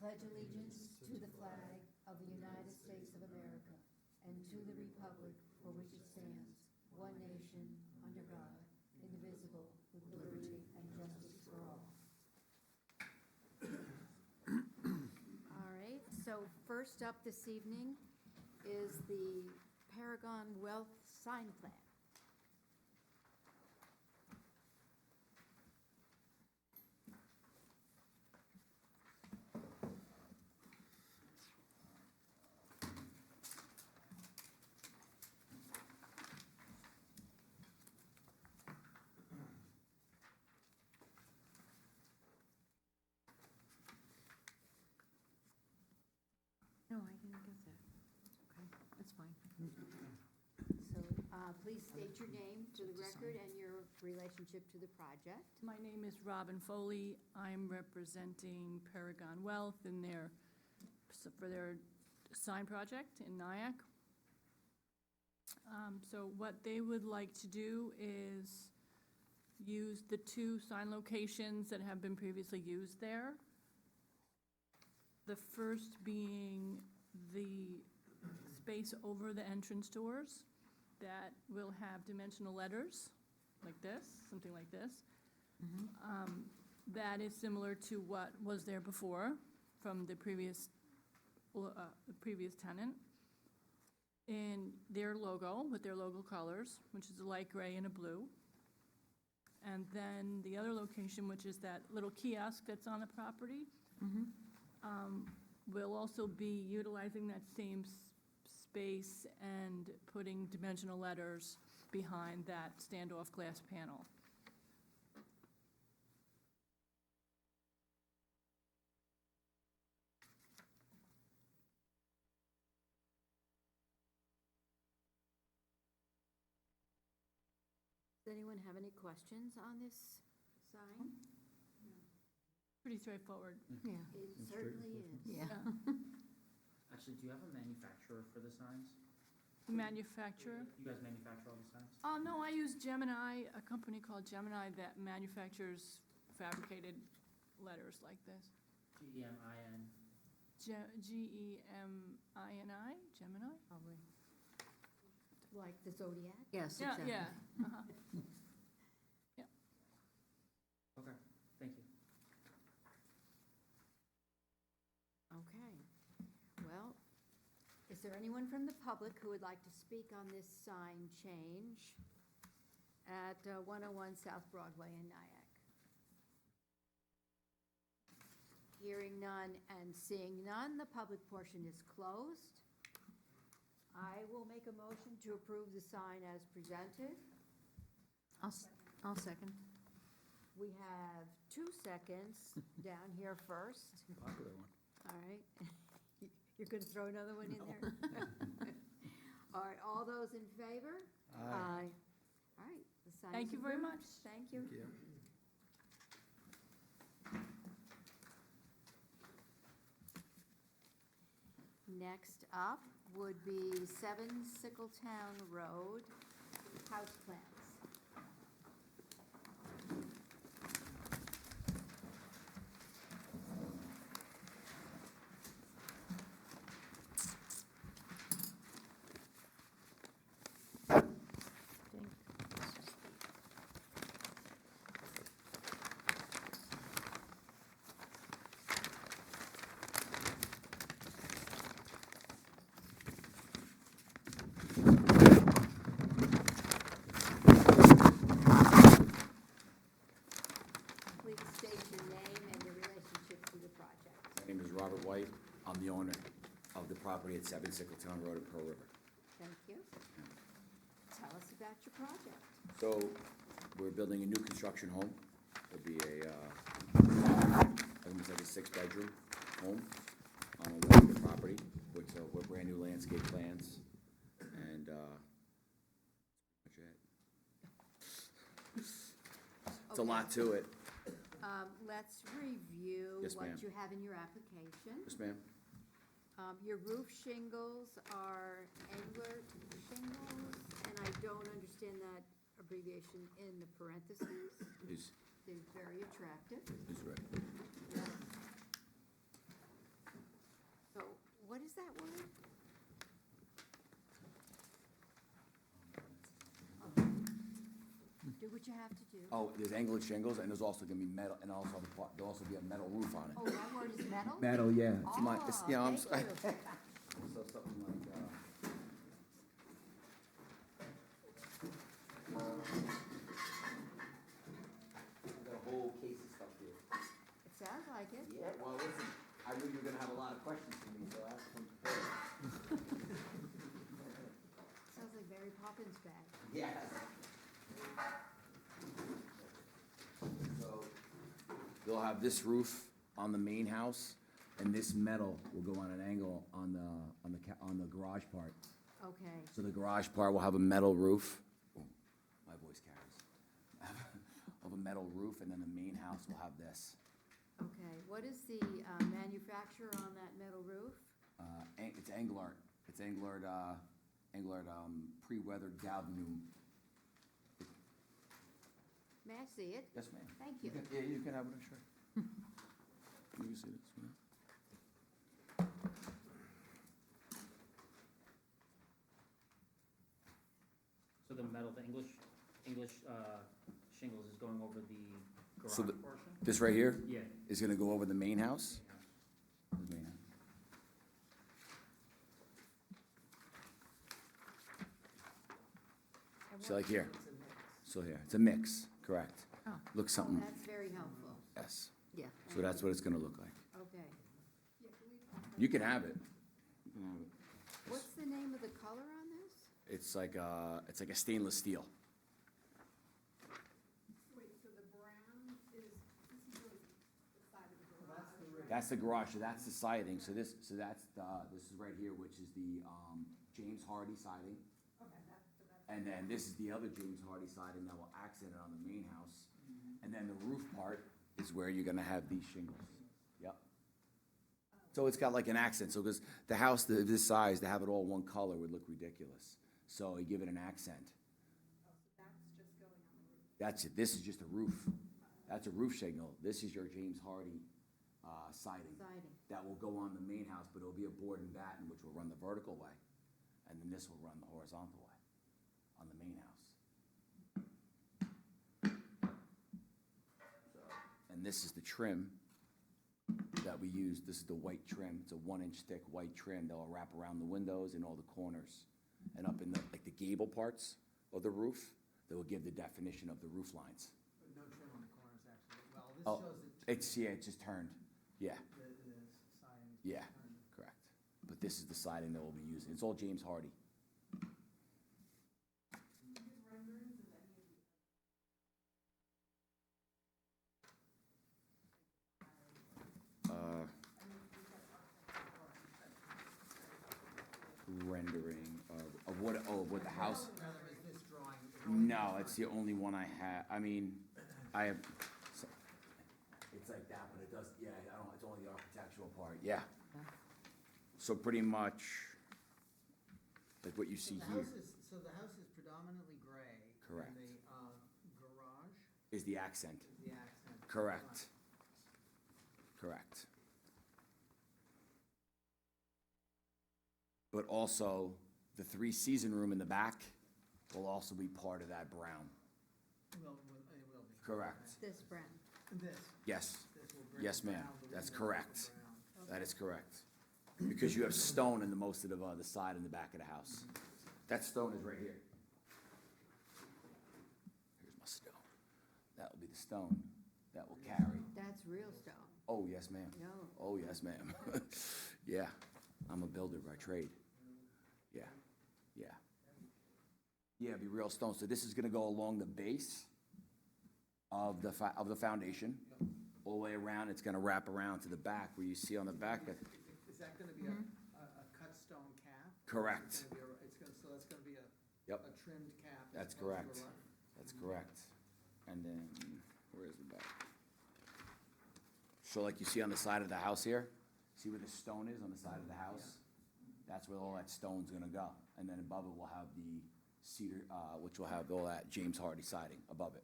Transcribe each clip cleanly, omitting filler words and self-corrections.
pledge allegiance to the flag of the United States of America and to the republic for which it stands, one nation, under God, indivisible, with liberty and justice for all. All right, so first up this evening is the Paragon Wealth Sign Plan. No, I didn't get that. Okay, that's fine. So please state your name for the record and your relationship to the project. My name is Robin Foley. I'm representing Paragon Wealth for their sign project in Nyack. So what they would like to do is use the two sign locations that have been previously used there. The first being the space over the entrance doors that will have dimensional letters like this, something like this. That is similar to what was there before from the previous tenant. In their logo, with their logo colors, which is a light gray and a blue. And then the other location, which is that little kiosk that's on the property, we'll also be utilizing that same space and putting dimensional letters behind that standoff glass panel. Does anyone have any questions on this sign? Pretty straightforward. Yeah. It certainly is. Yeah. Actually, do you have a manufacturer for the signs? The manufacturer. You guys manufacture all the signs? Oh, no, I use Gemini, a company called Gemini that manufactures fabricated letters like this. G-E-M-I-N. G-E-M-I-N-I, Gemini? Probably. Like the Zodiac? Yes, Yeah, exactly. yeah. Okay, thank you. Okay. Well, is there anyone from the public who would like to speak on this sign change at 101 South Broadway in Nyack? Hearing none and seeing none, the public portion is closed. I will make a motion to approve the sign as presented. I'll second. We have 2 seconds down here first. Popular one. All right. You're going to throw another one in there? All right, all those in favor? Aye. All right, the sign Thank is you very approved. much. Thank you. Thank you. Next up would be 7 Sickletown Road, house plans. Please state your name and your relationship to the project. My name is Robert White. I'm the owner of the property at 7 Sickletown Road in Pearl River. Thank you. Tell us about your project. So, we're building a new construction home. It'll be almost like a 6-bedroom home on a larger property with brand-new landscape plans, and that's it. It's a lot to it. Let's review Yes, what ma'am. you have in your application. Yes, ma'am? Your roof shingles are angler shingles, and I don't understand that abbreviation in the parentheses. Is They're very attractive. right. what you have to do. Oh, there's angled shingles, and there's also gonna be metal, and also there'll also be a metal roof on it. Oh, that word is metal? Metal, yeah. It's my, it's, you know, I'm, Thank you. so something like, I've got a whole case of stuff here. It sounds like it. Yeah, well, listen, I knew you were gonna have a lot of questions for me, so I have some prepared. Sounds like Mary Poppins bag. Yes. So, they'll have this roof on the main house, and this metal will go on an angle on the garage part. Okay, So the garage part will have a metal roof. Oh, my voice carries. Of a metal roof, and then the main house will have this. okay. What is the manufacturer on that metal roof? It's Anglart. It's Anglart, pre-weathered galvanum. May I see it? Yes, ma'am. Thank you. Yeah, you can have it, sure. You can see this, yeah. So the metal, the English shingles is going over the garage So the- portion? This right here Yeah. is gonna go over the main house. The main house. And So what- like here. So here, it's a mix, correct. Oh. Looks Oh, something, that's very helpful. yes. Yeah. So that's what it's gonna look like. Okay. You can have it. You can have it. What's the name of the color on this? It's like a stainless steel. Wait, so the brown is, this is the side of the garage? That's the garage, so that's the siding, so this is right here, which is the, James Hardy siding. Okay, that's. And then this is the other James Hardy siding that will accent it on the main house. And then the roof part is where you're gonna have these shingles. Yep. So it's got like an accent, so because the house, this size, to have it all one color would look ridiculous. So you give it an accent. Oh, so that's just going on the roof. That's it, this is just a roof. That's a roof shingle. This is your James Hardy, siding. Siding. That will go on the main house, but it'll be a board and batten, which will run the vertical way. And then this will run the horizontal way on the main house. So, and this is the trim that we use. This is the white trim. It's a 1-inch thick white trim that will wrap around the windows and all the corners. And up in the gable parts of the roof, that will give the definition of the roof lines. But no trim on the corners, actually. Well, this Oh, shows it. it's just turned. Yeah, The siding. yeah, correct. But this is the siding that we'll be using. It's all James Hardy. Rendering of what, what the house, Rather, is this drawing? no, it's the only one I have, I mean, I have, it's like that, but it does, yeah, I don't, it's only the architectural part, yeah. So pretty much, like what you So see the here house is, so the house is predominantly gray. Correct. And the garage is the accent, is the accent. correct, correct. But also, the 3-season room in the back will also be part of that brown, It will be. correct, This brown. This, yes, this will bring yes, it ma'am, down, the that's windows will correct. brown. That is correct. Because you have stone in the most of the side and the back of the house. That stone is right here. Here's my stone. That will be the stone that will carry. That's real stone. Oh, yes, ma'am. No. Oh, yes, ma'am. Yeah, I'm a builder by trade. Yeah, yeah. Yeah, it'd be real stone. So this is gonna go along the base of the foundation, all the way around. It's gonna wrap around to the back where you see on the back. Is that gonna be a cut stone cap? Correct. So that's gonna be Yep. a trimmed cap? as That's opposed to a correct. rough? That's correct. And then, where is the back? So like you see on the side of the house here, see where the stone is on the side of the house? That's where all that stone's gonna go. And then above it, we'll have the cedar, which will have all that James Hardy siding above it.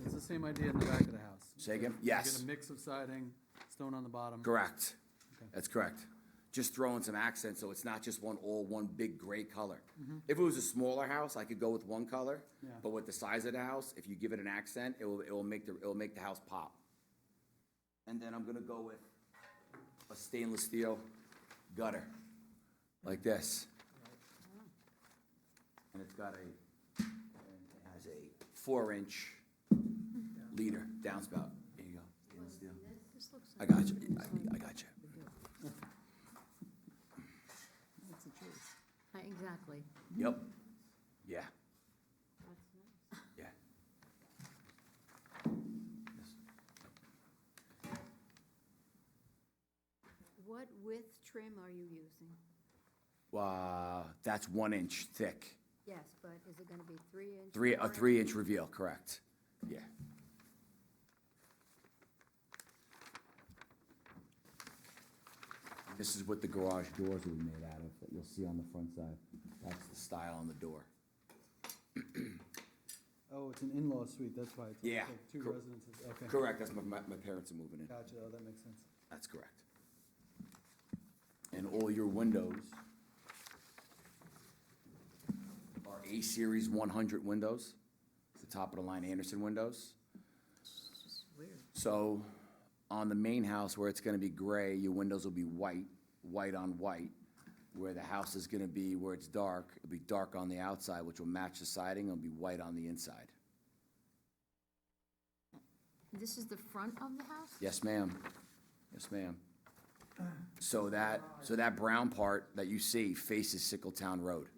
It's the same idea in the back of the house. Say again? You Yes. get a mix of siding, stone on the bottom. Correct. Okay. That's correct. just throwing some accents, so it's not just one big gray color. If it was a smaller house, I could go with one color, Yeah. but with the size of the house, if you give it an accent, it will make the house pop. And then I'm gonna go with a stainless steel gutter, like this. And it has a 4-inch leader downspout. There you go, stainless steel. This looks I like. got you, I got you. That's a choice. Exactly. Yep, yeah, That's nice. yeah. What width trim are you using? That's 1 inch thick. Yes, but is it gonna be 3 inch? A 3-inch reveal, correct, yeah. This is what the garage doors will be made out of, that you'll see on the front side. That's the style on the door. Oh, it's an in-law suite, that's why it's Yeah, like two cor- residences, okay. Correct, that's my parents are moving in. Gotcha, oh, that makes sense. That's correct. And all your windows are A-Series 100 windows, the top-of-the-line Anderson windows. It's just weird. So, on the main house where it's gonna be gray, your windows will be white, white on white. Where the house is gonna be, where it's dark, it'll be dark on the outside, which will match the siding, it'll be white on the inside. This is the front of the house? Yes, ma'am. Yes, ma'am. So that brown part that you see faces Sickletown Road.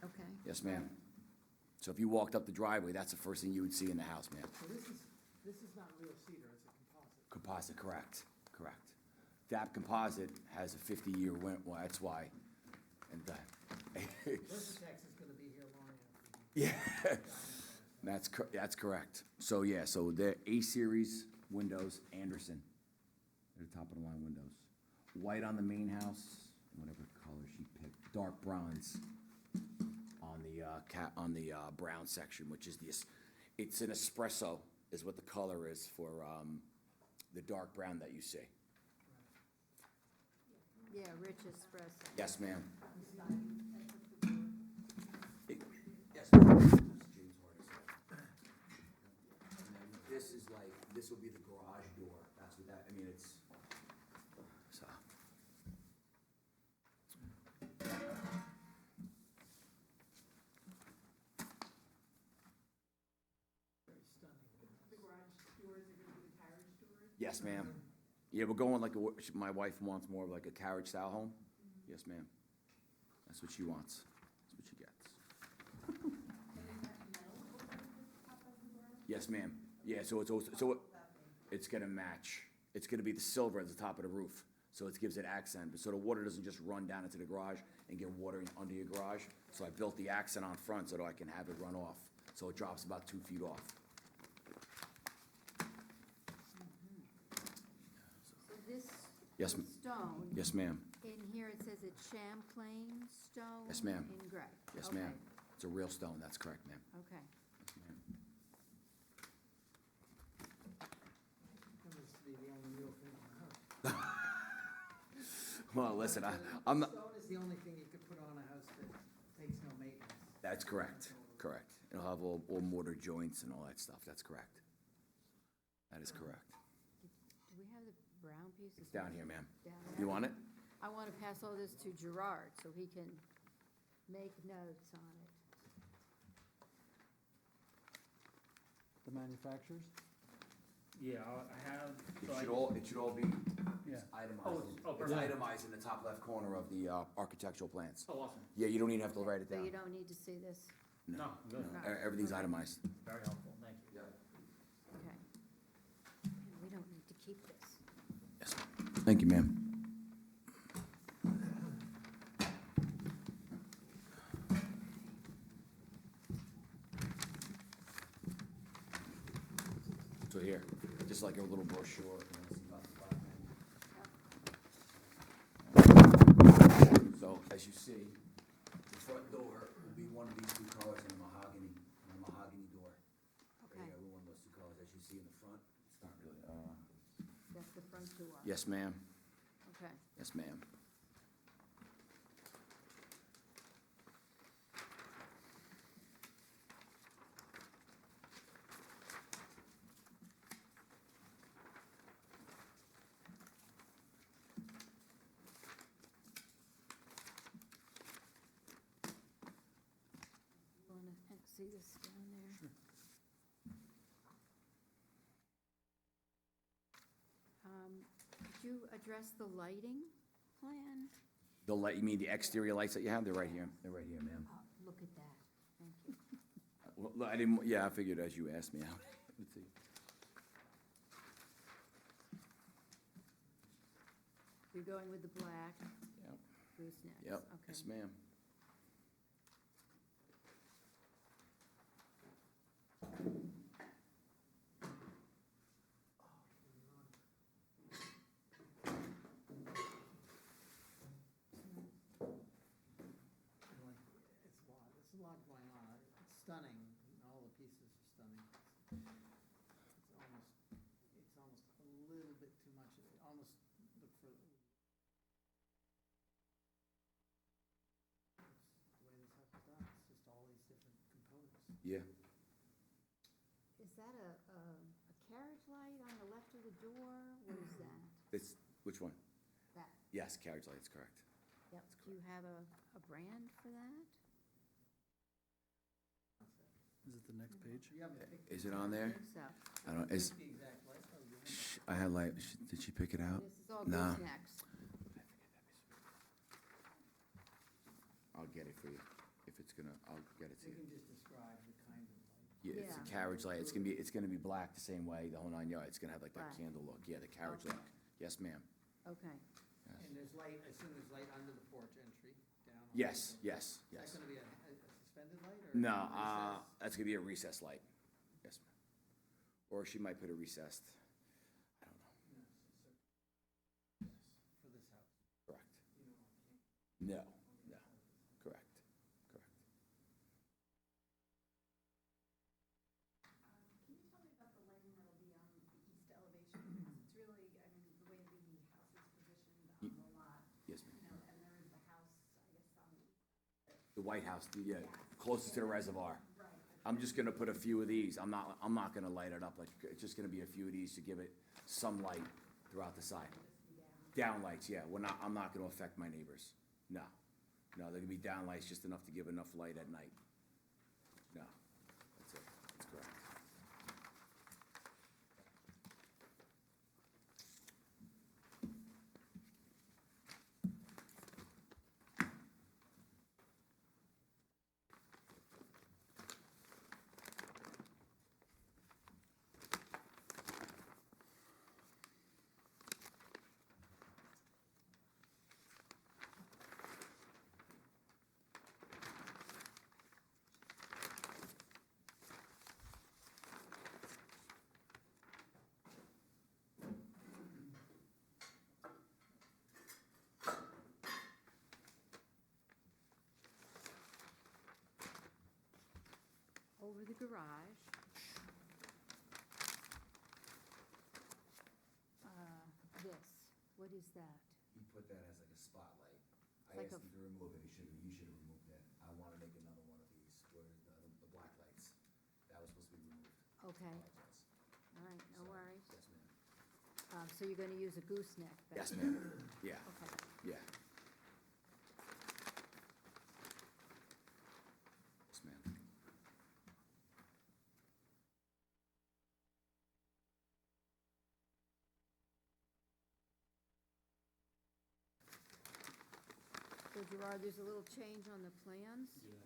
Okay. Yes, ma'am. So if you walked up the driveway, that's the first thing you would see in the house, ma'am. So this is not real cedar, it's a composite. Composite, correct, correct. That composite has a 50-year well, that's why. And, Versatex is gonna be here long after. yeah, that's correct. So, yeah, so the A-Series windows, Anderson. They're the top of the line windows. White on the main house, whatever color she picked, dark bronze on the brown section, which is it's an espresso is what the color is for, the dark brown that you see. Yeah, rich espresso. Yes, ma'am. Yes, ma'am. This is James Hardy's house. And then this will be the garage door. That's what it's, so. Very stunning. The garage doors are gonna be the carriage doors? Yes, ma'am. Yeah, we're going my wife wants more of like a carriage style home. Yes, ma'am. That's what she wants. That's what she gets. Yes, ma'am. Yeah, so it's gonna match. It's gonna be the silver at the top of the roof, so it gives it accent, but so the water doesn't just run down into the garage and get water under your garage. So I built the accent on front so that I can have it run off, so it drops about 2 feet off. So this Yes, stone, Yes, ma'am. in here it says it's Champlain stone? Yes, ma'am. In gray? Yes, Okay, ma'am. It's a real stone, that's correct, ma'am. Okay. Yes, ma'am. Happens to be the only real thing on the house. Well, listen, I'm not, Stone is the only thing you could put on a house that takes no maintenance. that's correct, correct. It'll have all mortar joints and all that stuff, that's correct. That is correct. Do we have the brown piece? It's down here, ma'am. Down You there? want it? I want to pass all this to Gerard so he can make notes on it. The manufacturers? Yeah, I have, so I, It should all be Yeah. itemized. Oh, it's It's perfect. itemized in the top left corner of the architectural plans. oh, awesome. Yeah, you don't even have to write it So down. you don't need to see this? No, good, Everything's itemized. very helpful, thank you. Okay. And we don't need to keep this. Yes. Thank you, ma'am. So here, just like a little brochure. So as you see, the front door will be one of these two colors in a mahogany door. Okay, Yeah, one of those two colors, as you see in the front. It's not really, that's the front door. Yes, ma'am. Okay. Yes, ma'am. see this down there? Could you address the lighting plan? The light, you mean the exterior lights that you have? They're right here. They're right here, ma'am. Look at that, thank you. Well, I didn't, yeah, I figured as you asked me out. Let's see. You're going with the black Yep, goosenecks? yep, Okay. yes, ma'am. It's a lot going on. It's stunning, all the pieces are stunning. It's almost a little bit too much, almost look for, it's the way this house is done, it's just all these different components. Yeah, Is that a carriage light on the left of the door? What is that? it's, which one? That, Yes, carriage lights, correct. yep. Do you have a brand for that? Is it the next page? You haven't picked. Is it on there? So, I don't, is, The exact light, oh, you have. I had light, did she pick it out? this is all Nah. goosenecks. I'll get it for you, if it's gonna, I'll get it to You you. can just describe the kind of light. Yeah, it's a Yeah. carriage light, it's gonna be black the same way, the whole 9 yards, it's gonna have like that Right. candle look, yeah, the carriage Okay. look. Yes, ma'am. Okay. Yes. And there's light, I assume there's light under the porch entry, down. on Yes, the- yes, Is yes. that gonna be a suspended light or? No, recessed? that's gonna be a recessed light. Yes, ma'am. Or she might put a recessed, I don't know, For this house. correct. No, no, correct, correct. Can you tell me about the lighting that'll be on the east elevation? Because it's really, I mean, the way the house is positioned on the lot, Yes, you ma'am. know, and there is the house, I guess, on the. The White House, the, closest to the reservoir. Right. I'm just gonna put a few of these, I'm not gonna light it up, like, it's just gonna be a few of these to give it some light throughout the side. Down lights, yeah, I'm not gonna affect my neighbors, no. No, they're gonna be down lights, just enough to give enough light at night. No, that's it, that's correct. Over the garage. This, what is that? He put that as like a spotlight. It's like I a- asked him to remove it, he should have removed it. I wanna make another one of these, where the black lights, that was supposed to be removed. Okay, Apologize. all right, no So, worries. Yes, ma'am. So you're gonna use a gooseneck then? Yes, ma'am, yeah, Okay. yeah. Yes, ma'am. So Gerard, there's a little change on the plans. Yeah.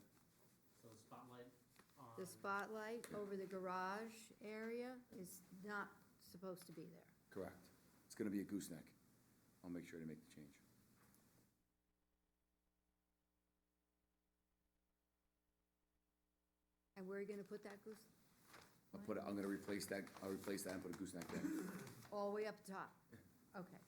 So spotlight on. The spotlight over the garage area is not supposed to be there. Correct. It's gonna be a gooseneck. I'll make sure to make the change. And where are you gonna put that goose? I'm gonna replace that, I'll replace that and put a gooseneck there. All the way up top? Okay. Okay.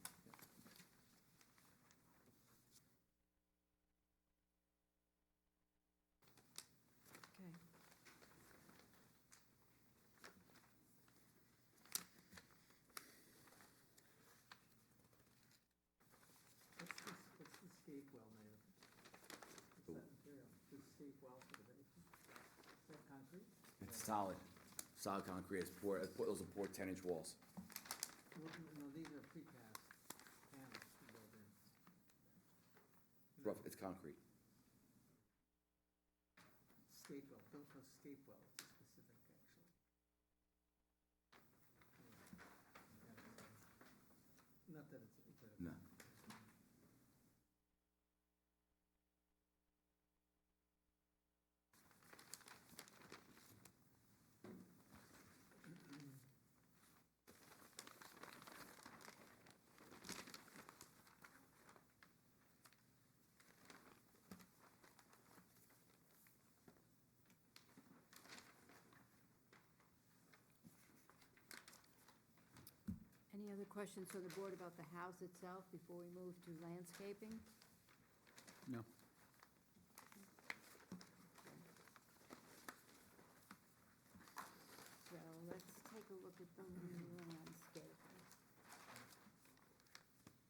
What's the escape well made of? What's that material? The escape well for the basement? Is that concrete? It's solid, solid concrete, those are poured 10-inch walls. Well, no, these are precast panels to build in. Rough, it's concrete. escape well, built for escape well, it's specific, actually. Not that it's. No. Any other questions from the board about the house itself before we move to landscaping? No. So let's take a look at the landscaping.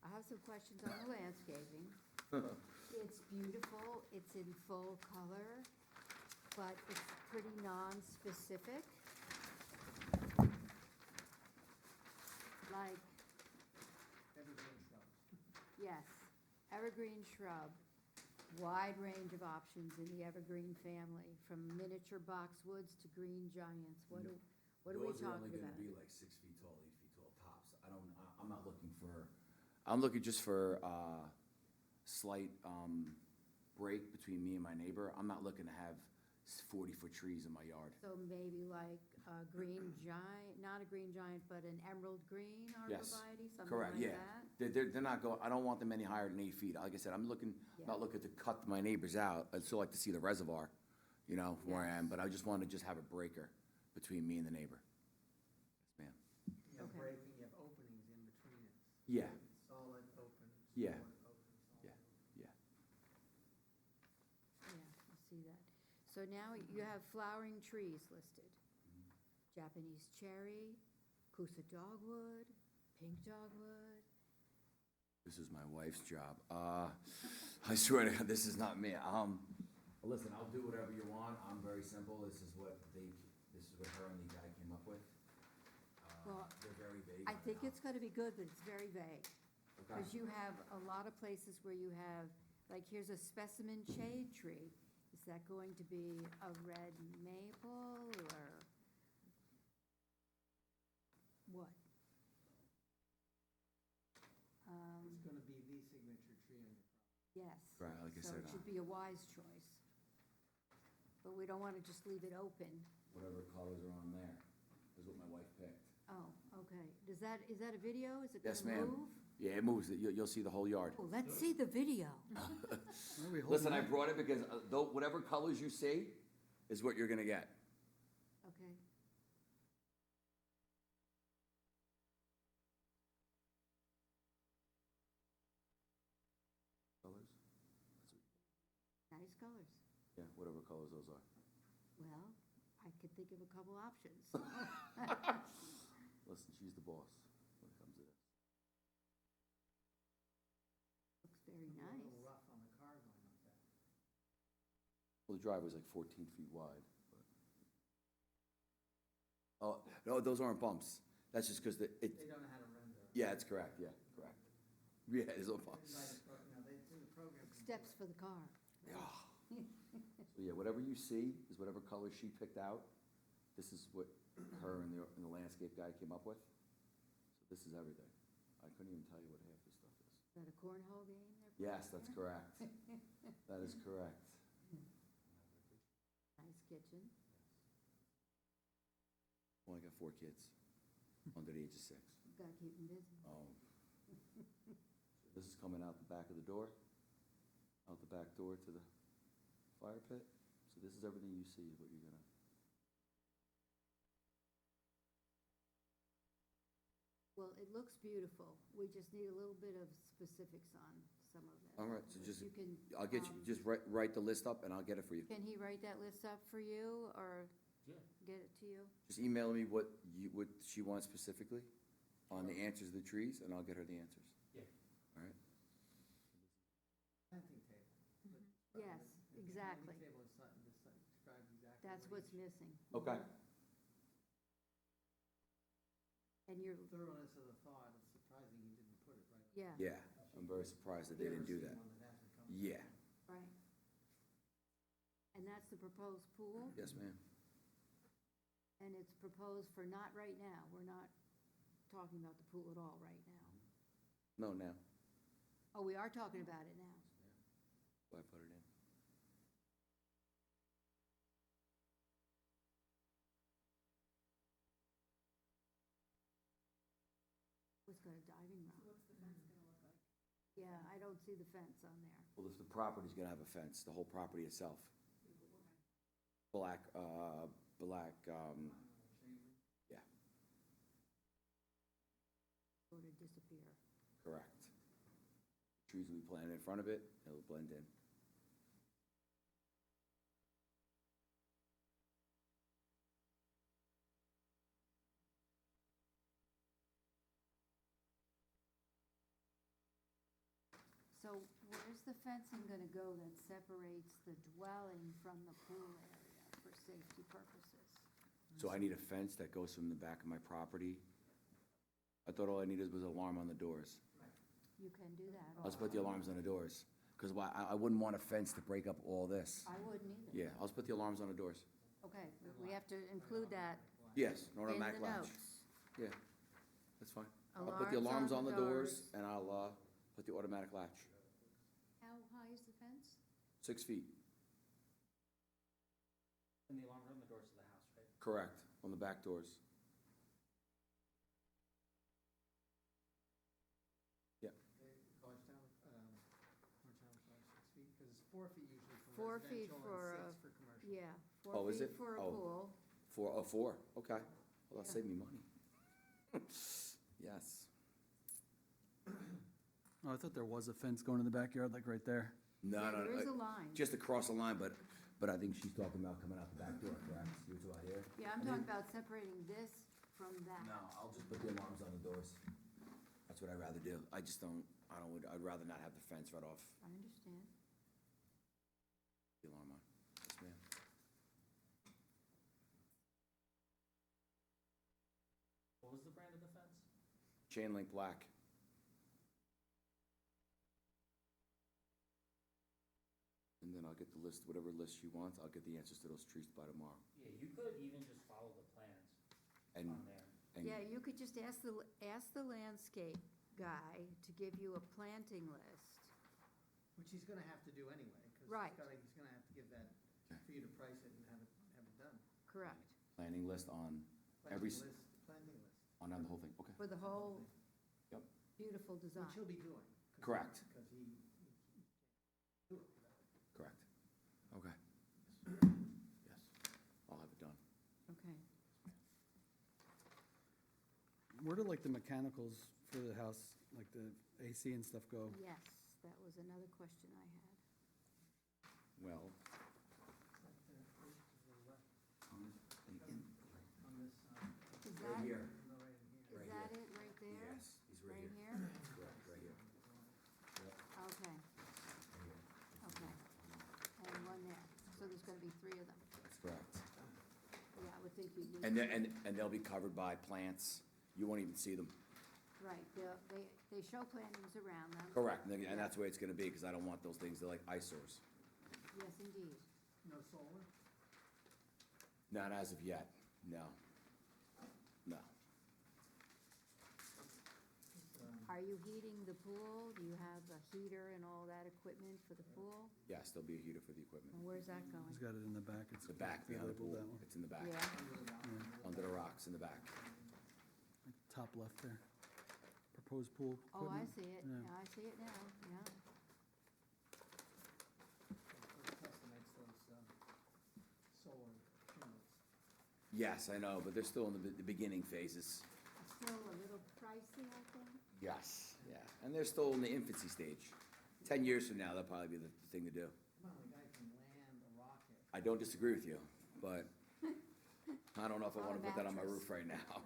I have some questions on the landscaping. It's beautiful, it's in full color, but it's pretty non-specific. Like, Evergreen shrubs. yes, evergreen shrub, wide range of options in the evergreen family, from miniature boxwoods to green giants. What are we Those are talking only gonna about? be like 6 feet tall, 8 feet tall tops. I'm not looking for, I'm looking just for, slight, break between me and my neighbor. I'm not looking to have 40-foot trees in my yard. So maybe like a green giant, not a green giant, but an emerald green Yes, arborvitae, something correct, like yeah. that? They're not I don't want them any higher than 8 feet. Like I said, I'm Yeah. not looking to cut my neighbors out. I'd still like to see the reservoir, you know, where I am, but I just want to just have a breaker between me and the neighbor. Yes, ma'am. You have Okay. breaking, you have openings in between it. Yeah, Solid, open, Yeah. solid, open, solid. yeah, yeah. Yeah, I see that. So now you have flowering trees listed. Japanese cherry, Coosa dogwood, pink dogwood. This is my wife's job. I swear to God, this is not me. Listen, I'll do whatever you want. I'm very simple. This is what her and the guy came up with. Well, They're very vague. I think it's gonna be good, but it's very vague. Okay. Because you have a lot of places where you have, like, here's a specimen shade tree. Is that going to be a red maple or what? It's gonna be the signature tree on your property. Yes. Right, like I So said, it should be a wise choice. But we don't want to just leave it open. whatever colors are on there is what my wife picked. Oh, okay. Is that a video? Is it Yes, gonna ma'am. move? Yeah, it moves. You'll see the whole yard. Oh, let's see the video. Why are we holding Listen, I up? brought it because whatever colors you see is what you're gonna get. Okay. Colors? Nice colors. Yeah, whatever colors those are. Well, I could think of a couple options. Listen, she's the boss when it comes to this. Looks very It'll be nice. A little rough on the car going up there. Well, the driveway's like 14 feet wide, but. Oh, no, those aren't bumps. That's just because They don't know how to render it. yeah, it's correct, yeah, correct. Yeah, there's no bumps. It's in the program. Steps for the car. Yeah. So, yeah, whatever you see is whatever color she picked out. This is what her and the landscape guy came up with. So this is everything. I couldn't even tell you what half this stuff is. Is that a cornhole game there? Yes, that's correct. That is correct. Nice kitchen. Well, I got 4 kids under the age of 6. Gotta keep them busy. Oh. So this is coming out the back of the door, out the back door to the fire pit. So this is everything you see is what you're gonna. Well, it looks beautiful. We just need a little bit of specifics on some of it. All right, so If just, you can, I'll get you, just write the list up and I'll get it for you. Can he write that list up for you or Yeah. get it to you? Just email me what she wants specifically on the answers to the trees and I'll get her the answers. Yeah. All right? Planting table. Yes, exactly. Planting table is something, describes exactly. That's what what's each- missing. Okay. And you're, Thoroughness of the thought, it's surprising you didn't put it right. yeah, Yeah, I'm very surprised that they didn't do that. Never seen one that hasn't come. Yeah. right. And that's the proposed pool? Yes, ma'am. And it's proposed for not right now, we're not talking about the pool at all right now. No, now. Oh, we are talking about it now. Why put it in? It's got a diving rod. What's the fence gonna look like? Yeah, I don't see the fence on there. Well, if the property's gonna have a fence, the whole property itself. Black, yeah, Sort of disappear. correct. Trees will be planted in front of it, it'll blend in. So where's the fencing gonna go that separates the dwelling from the pool area for safety purposes? So I need a fence that goes from the back of my property. I thought all I needed was an alarm on the doors. You can do that. I'll just put the alarms on the doors, because I wouldn't want a fence to break up all this. I wouldn't either. Yeah, I'll just put the alarms on the doors. Okay, we have to include that Yes, an in automatic the latch. notes. Yeah, that's fine. I'll put the alarms on the doors, doors. and I'll put the automatic latch. How high is the fence? 6 feet, And the alarms are on the doors of the house, right? correct, on the back doors. Orangetown, Orangetown, 6 feet, because it's 4 feet usually for 4 feet residential for and a, 6 for commercial. yeah, Oh, 4 is feet it? for a Oh. pool. 4, okay. Well, that'll Yeah. save me money. Yes. Oh, I thought there was a fence going in the backyard, like right there. No, Yeah, no, there is a no, line. just across the line, but I think she's talking about coming out the back door, correct? You're talking about here? Yeah, I'm talking about separating this from that. No, I'll just put the alarms on the doors. That's what I'd rather do. I'd rather not have the fence right off I understand. the alarm on. Yes, ma'am. What was the brand of the fence? Chain link black. And then I'll get the list, whatever list she wants, I'll get the answers to those trees by tomorrow. Yeah, you could even just follow the plans And, on there. and, Yeah, you could just ask the landscape guy to give you a planting list. Which he's gonna have to do anyway, because Right. he's gonna have to give that for you to price it and have it done. Correct. planning list on every, Planting list. on the whole thing, okay. For the whole Yep. beautiful design. Which he'll be doing. Correct. Because he can't do it without it. Correct. Okay. Yes, I'll have it done. Okay. Where do like the mechanicals for the house, like the AC and stuff go? Yes, that was another question I had. Well, Right there, to the left, on on this, Is right that, here. no, right in here. is Right that here. it right there? Yes, he's right Right here. here? Correct, right here. Okay, okay. And one there. So there's gonna be 3 of them. That's correct. Yeah, I would think you'd need. And they'll be covered by plants. You won't even see them. Right, they show plantings around them. Correct, and that's the way it's gonna be, because I don't want those things, they're like eyesores. Yes, indeed. No solar? Not as of yet, no. No. Are you heating the pool? Do you have a heater and all that equipment for the pool? Yes, there'll be a heater for the equipment. And where's that going? He's got it in the back. It's The back behind the labeled pool, that one. it's in the back, Yeah, under the rocks in the back. Like top left there. Proposed pool oh, I equipment. see it. Yeah. Yeah, I see it now, yeah. Estimates those, solar panels. Yes, I know, but they're still in the beginning phases. Still a little pricey, I think. Yes, yeah, and they're still in the infancy stage. 10 years from now, that'll probably be the thing to do. Come on, the guy can land a rocket. I don't disagree with you, but I don't know if I On a wanna put that on my mattress. roof right now. Okay.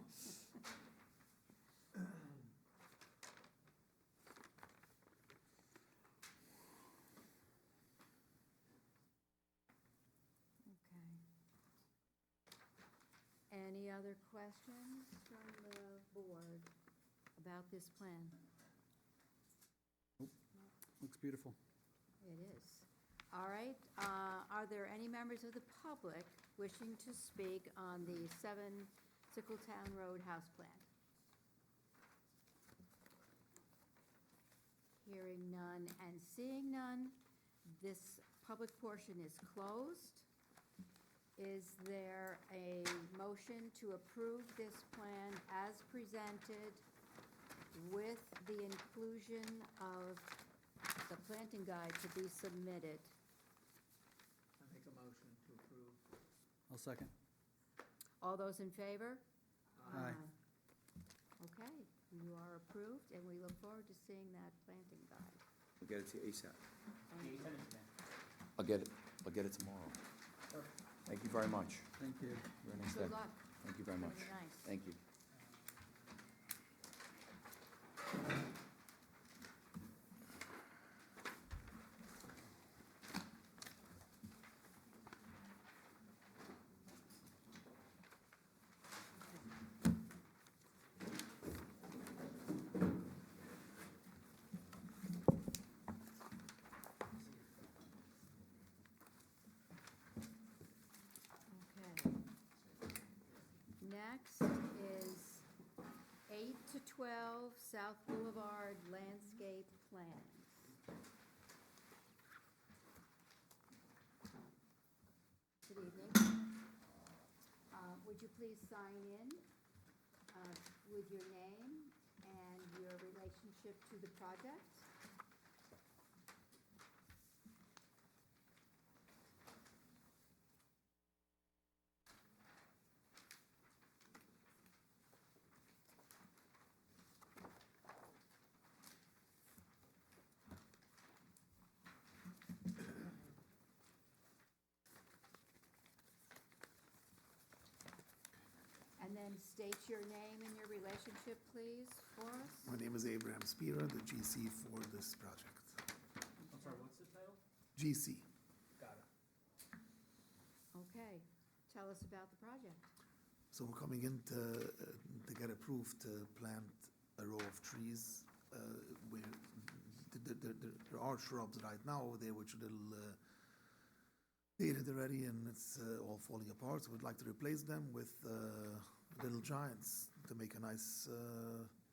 Any other questions from the board about this plan? Looks beautiful. It is. All right, are there any members of the public wishing to speak on the 7 Sickletown Road house plan? Hearing none and seeing none, this public portion is closed. Is there a motion to approve this plan as presented with the inclusion of the planting guide to be submitted? I make a motion to approve. I'll second. All those in favor? Aye. Okay, you are approved, and we look forward to seeing that planting guide. We'll get it to you ASAP. Yeah, you sent it to me. I'll get it tomorrow. Thank you very much. Thank you. Very nice day. Good luck. Thank you very much. Very nice. Thank you. Okay. Next is 8 to 12 South Boulevard landscape plans. Good evening. Would you please sign in with your name and your relationship to the project? And then state your name and your relationship, please, for us. My name is Abraham Spira, the GC for this project. I'm sorry, what's the title? GC. Got it. Okay, tell us about the project. So we're coming in to get approved to plant a row of trees. Where there are shrubs right now over there which are a little dated already, and it's all falling apart. So we'd like to replace them with little giants to make a nice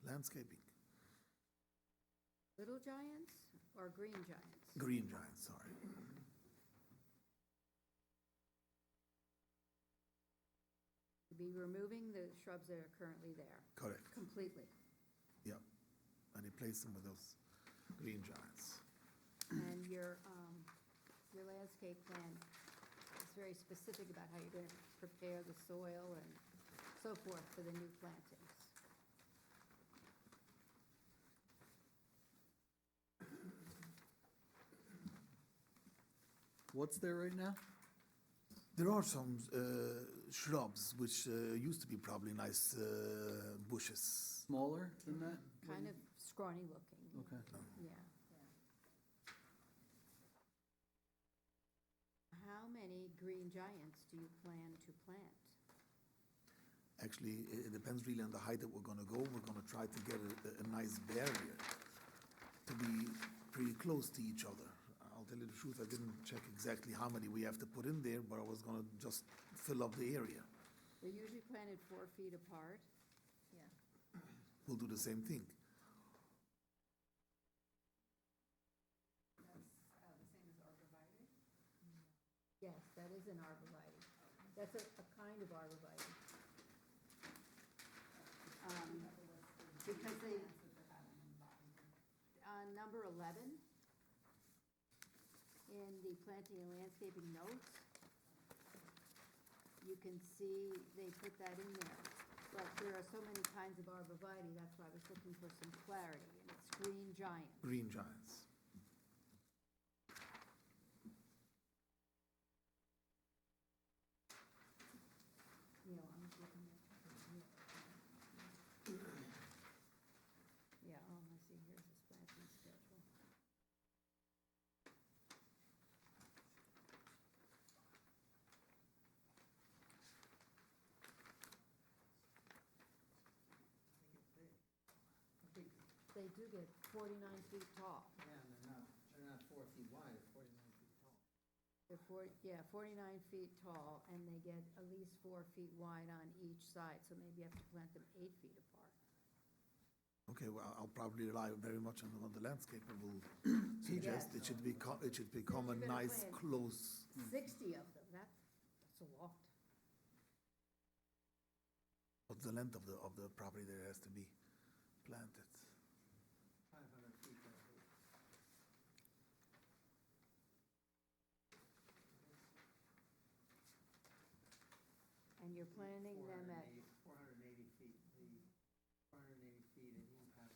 landscaping. Little giants or green giants? Green giants, sorry. Be removing the shrubs that are currently there Correct. completely. Yep. And replace them with those green giants. And your landscape plan is very specific about how you're going to prepare the soil and so forth for the new plantings. What's there right now? There are some shrubs which used to be probably nice bushes. Smaller than that? Kind of scrawny looking. Okay. Yeah. How many green giants do you plan to plant? Actually, it depends really on the height that we're going to go. We're going to try to get a nice barrier to be pretty close to each other. I'll tell you the truth, I didn't check exactly how many we have to put in there, but I was going to just fill up the area. They're usually planted 4 feet apart. We'll do the same thing. That's the same as arborvitae? Yes, that is an arborvitae. That's a kind of arborvitae. Because they, on number 11, in the planting and landscaping notes, you can see they put that in there. But there are so many kinds of arborvitae, that's why I was looking for some clarity, and it's green giant. Green giants. Neil, I'm looking at, yeah, oh, I see, here's his planting schedule. They do get 49 feet tall. Yeah, and they're not 4 feet wide, they're 49 feet tall. They're 49 feet tall, and they get at least 4 feet wide on each side, so maybe you have to plant them 8 feet apart. Okay, well, I'll probably rely very much on what the landscaper will suggest. It should become a You're gonna nice, plant close, 60 of them, that's a lot. what's the length of the property that has to be planted? 500 feet, I believe. And you're planting them at, 480 feet, 480 feet, and you have,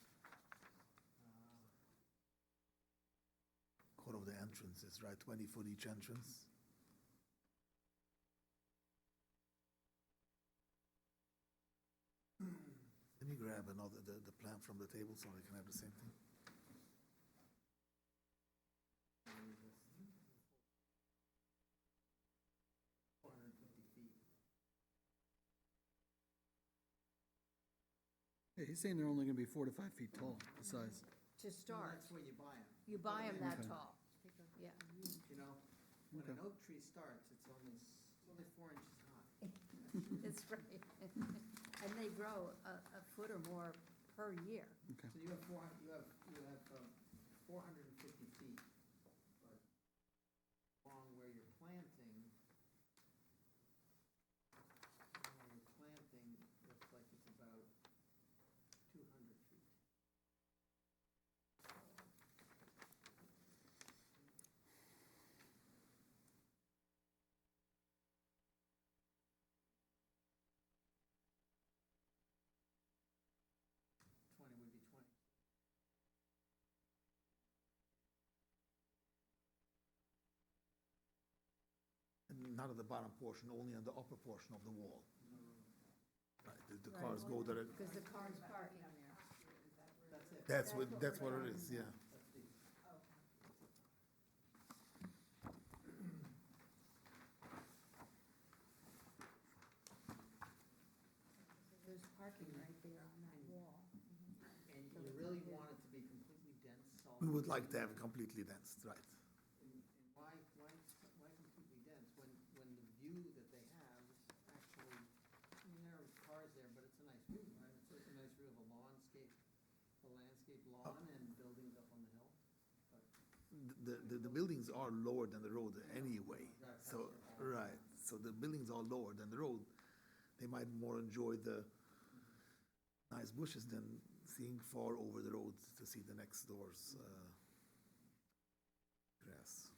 Quarter of the entrances, right, 20-foot each entrance? Let me grab the plan from the table so I can have the same thing. Yeah, he's saying they're only gonna be 4 to 5 feet tall, the size. to start. That's where you buy them. You buy them that Okay. tall. Yeah. You know, when an Okay. oak tree starts, it's only 4 inches high. That's right. And they grow a foot or more per year. Okay. So you have 450 feet, but along where you're planting, looks like it's about 200 feet. Would be 20. And not at the bottom portion, only on the upper portion of the wall. Right, the cars go there. Because the cars park in there. That's it. That's what it is, yeah. That's the, There's parking right there on that wall. and you really want it to be completely dense, solid. We would like to have completely dense, right? And why completely dense, when the view that they have is actually, I mean, there are cars there, but it's a nice view, right? It's a nice view of a landscape lawn and buildings up on the hill. The buildings are lower than the road anyway, Right, so, that's your- right, so the buildings are lower than the road. They might more enjoy the nice bushes than seeing far over the road to see the next door's grass.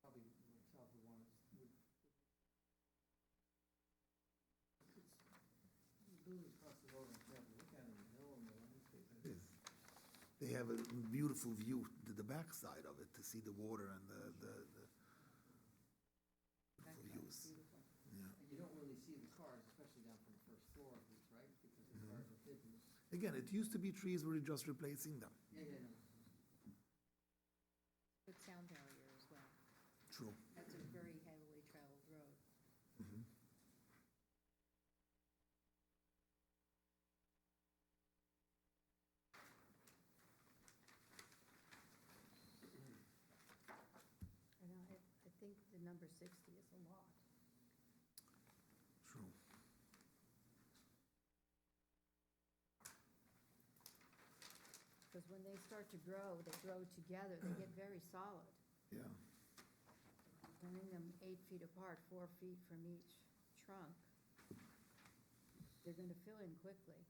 Probably myself would want to, buildings across the road, and you have to look at them, the hill and the landscape. It is. They have a beautiful view to the backside of it, to see the water and the views. Yeah. And you don't really see the cars, especially down from the first floor of these, right? Because the cars are hidden. Again, it used to be trees, we're just replacing them. Yeah. Good sound barrier as well. True. That's a very heavily traveled road. I think the number 60 is a lot. True. Because when they start to grow, they grow together, they get very solid. Yeah. Planting them 8 feet apart, 4 feet from each trunk, they're going to fill in quickly.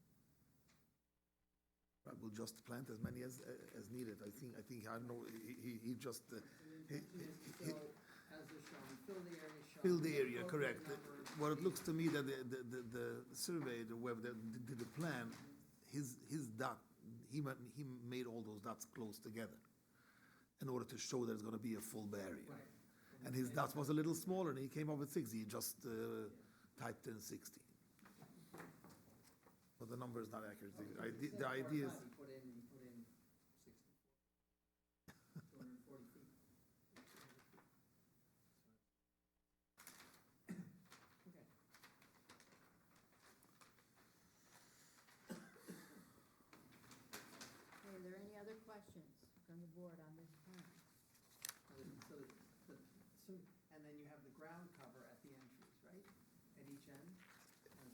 Right, we'll just plant as many as needed. I think, I don't know, he just, he- So, as they're shown, fill the area shown. fill the area, appropriate correct. numbers. What it looks to me that the survey, the web, did the plan, his dot, he made all those dots close together in order to show there's gonna be a full barrier. Right. And his dots was a little smaller, and he came up with 60, he just typed in 60. But the number is not accurate. The idea is, He put in 60. 240 feet. Okay. questions from the board on this plan? And then you have the ground cover at the entries, right? At each end?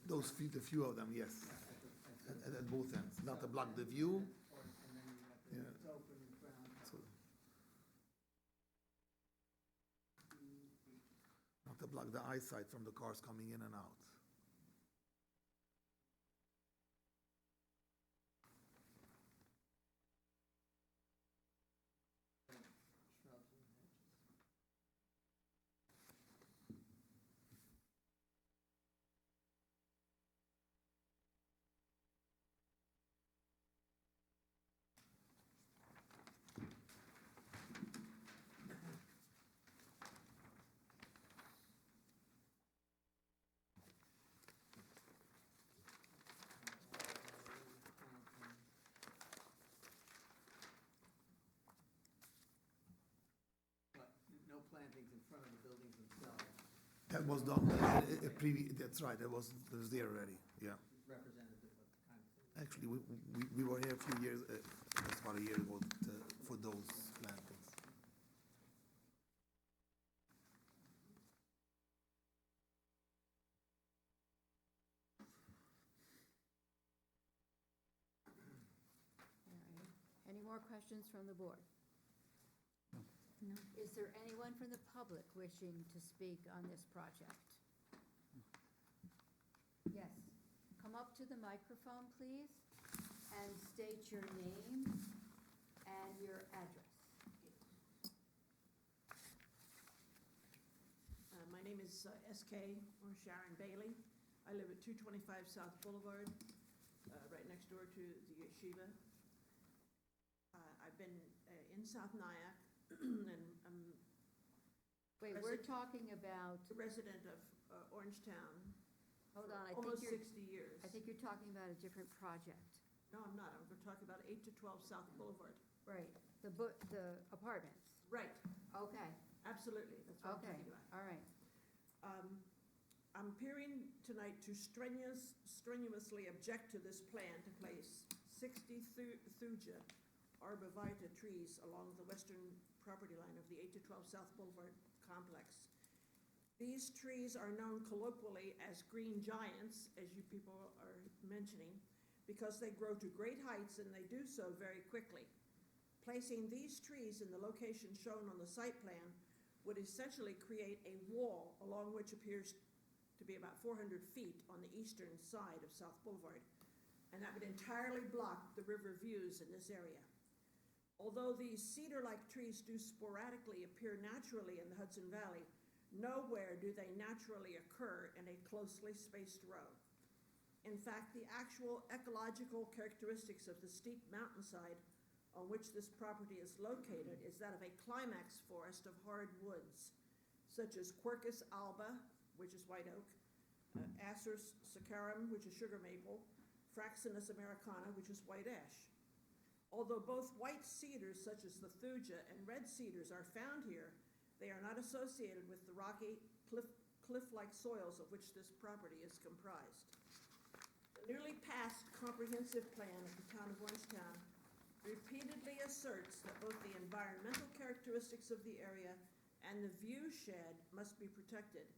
Those few, the few of them, yes, at both ends, not to block the view. And then you have the, Yeah. it's open ground So, cover. not to block the eyesight from the cars coming in and out. Shrubs and hedges. But no plantings in front of the buildings themselves, That was done, that's right, that was there already, yeah. representative of the kind of thing. Actually, we were here a few years, that's about a year ago, for those plantings. All right. Any more questions from the board? No. Is there anyone from the public wishing to speak on this project? Yes. Come up to the microphone, please, and state your name and your address. My name is SK, or Sharon Bailey. I live at 225 South Boulevard, right next door to the yeshiva. I've been in South Nyack, and I'm Wait, we're talking about, a resident of Orangetown. hold on, I Almost think you're, 60 years. I think you're talking about a different project. No, I'm not. I'm talking about 8 to 12 South Boulevard. Right, the apartments. Right, Okay, absolutely. That's what I'm okay, talking about. all right. I'm appearing tonight to strenuously object to this plan to place 60 thuja arborvitae trees along the western property line of the 8 to 12 South Boulevard complex. These trees are known colloquially as green giants, as you people are mentioning, because they grow to great heights and they do so very quickly. Placing these trees in the location shown on the site plan would essentially create a wall along which appears to be about 400 feet on the eastern side of South Boulevard, and that would entirely block the river views in this area. Although these cedar-like trees do sporadically appear naturally in the Hudson Valley, nowhere do they naturally occur in a closely spaced row. In fact, the actual ecological characteristics of the steep mountainside on which this property is located is that of a climax forest of hard woods, such as Quercus alba, which is white oak, Acer saccharum, which is sugar maple, Fraxinus americana, which is white ash. Although both white cedars, such as the thuja, and red cedars are found here, they are not associated with the rocky, cliff-like soils of which this property is comprised. The newly passed comprehensive plan of the town of Orangetown repeatedly asserts that both the environmental characteristics of the area and the view shed must be protected.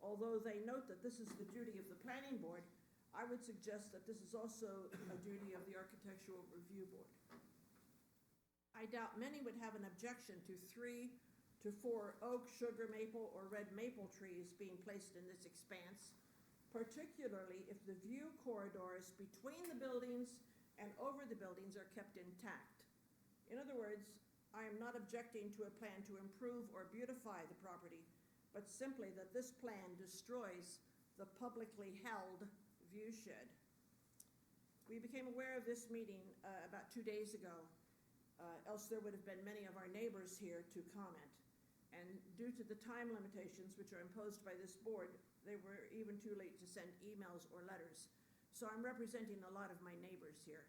Although they note that this is the duty of the planning board, I would suggest that this is also a duty of the Architectural Review Board. I doubt many would have an objection to 3 to 4 oak, sugar maple, or red maple trees being placed in this expanse, particularly if the view corridors between the buildings and over the buildings are kept intact. In other words, I am not objecting to a plan to improve or beautify the property, but simply that this plan destroys the publicly held view shed. We became aware of this meeting about 2 days ago, else there would have been many of our neighbors here to comment. And due to the time limitations which are imposed by this board, they were even too late to send emails or letters. So I'm representing a lot of my neighbors here.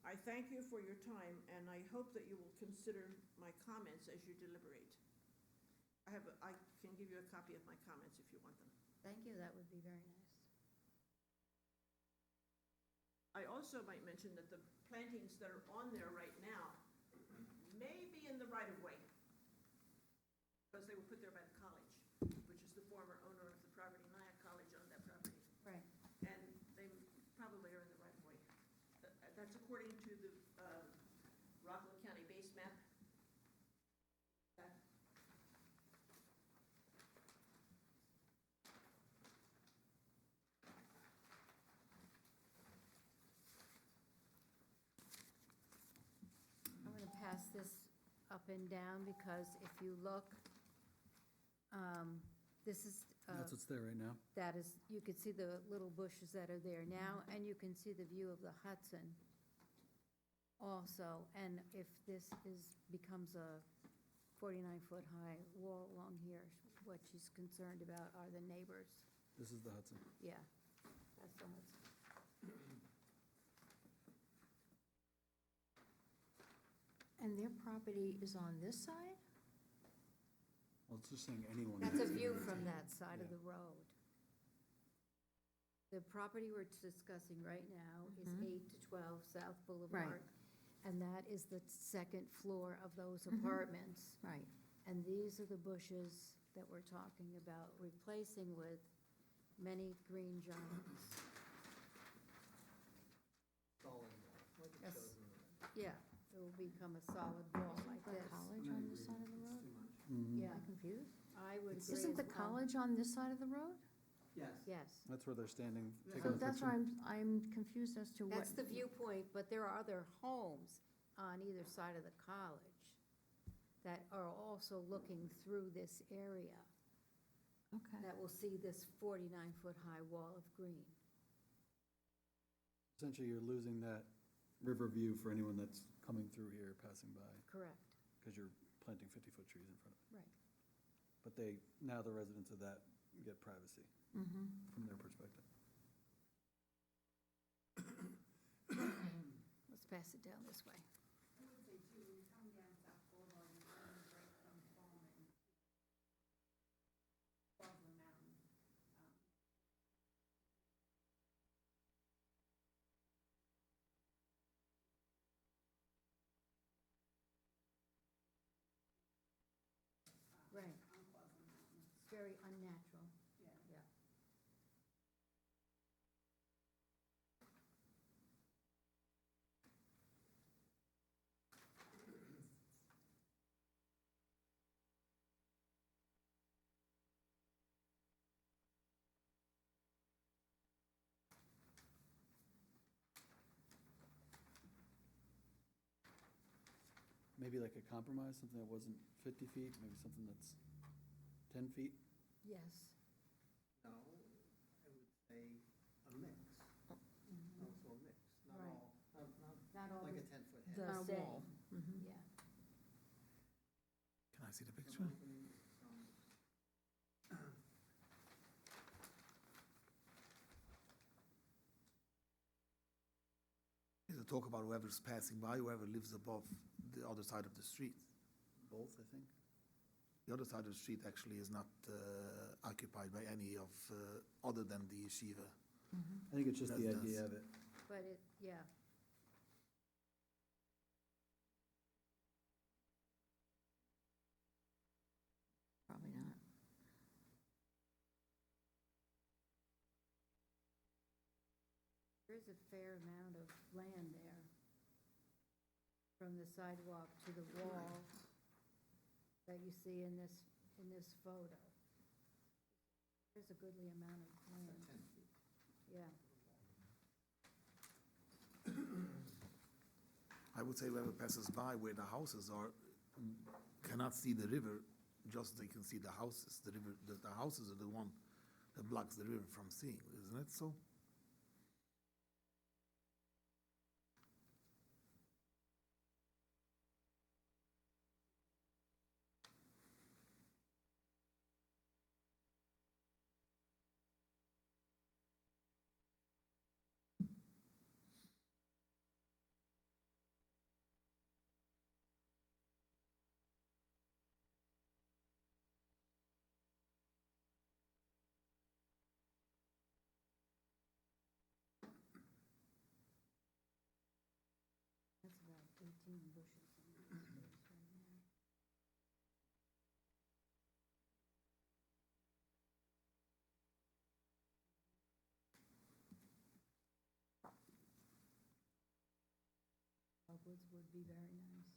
I thank you for your time, and I hope that you will consider my comments as you deliberate. I can give you a copy of my comments if you want them. Thank you, that would be very nice. I also might mention that the plantings that are on there right now may be in the right of way, because they were put there by the college, which is the former owner of the property. Nyack College owned that property. Right. And they probably are in the right of way. That's according to the Rockland County base map. That- I'm going to pass this up and down because if you look, this is, That's what's there right now. that is, you can see the little bushes that are there now, and you can see the view of the Hudson also. And if this becomes a 49-foot high wall along here, what she's concerned about are the neighbors. This is the Hudson. Yeah, that's the Hudson. And their property is on this side? Well, it's just saying anyone. That's a that's view gonna from take- that side of yeah. the road. The property we're discussing right now is Mhm. 8 to 12 South Boulevard. And that is the second floor of those Mhm. apartments. Right. And these are the bushes that we're talking about replacing with many green giants. Solid wall, like it Yes. shows in the. Yeah, it will become a solid wall like The this. college on this side of the road? Mhm. Yeah, Am I confused? I would agree Isn't the as well. college on this side of the road? Yes. Yes. That's where they're standing, taking So the that's where picture. I'm confused as to what. That's the viewpoint, but there are other homes on either side of the college that are also looking through this area Okay. that will see this 49-foot high wall of green. Essentially, you're losing that river view for anyone that's coming through here, passing by, Correct. because you're planting 50-foot trees in front of it. Right. But now the residents of that get privacy Mhm. from their perspective. Let's pass it down this way. I would say too, when you're coming down South Boulevard, you're going right from Pullman above the mountain. Right. On Pleasant Mountain, It's very unnatural. yeah. Yeah. Maybe like a compromise, something that wasn't 50 feet, maybe something that's 10 feet? Yes. No, I would say a mix, also a mix, not Right. all, Not all like the a 10-foot the head. Not a same. wall. Mhm. Yeah. Can I see the Some picture? opening, some- Is it talk about whoever's passing by, whoever lives above the other side of the street? Both, I think. The other side of the street actually is not occupied by any of, other than the yeshiva. I think it's just the That's- idea of it. But it, yeah. Probably not. There is a fair amount of land there, from the sidewalk to the wall that you see in this photo. There's a goodly amount of land, 10 feet. yeah. I would say whoever passes by where the houses are cannot see the river, just they can see the houses. The river, the houses are the one that blocks the river from seeing, isn't it so? That's about 18 bushes. In this space backwards would be very nice.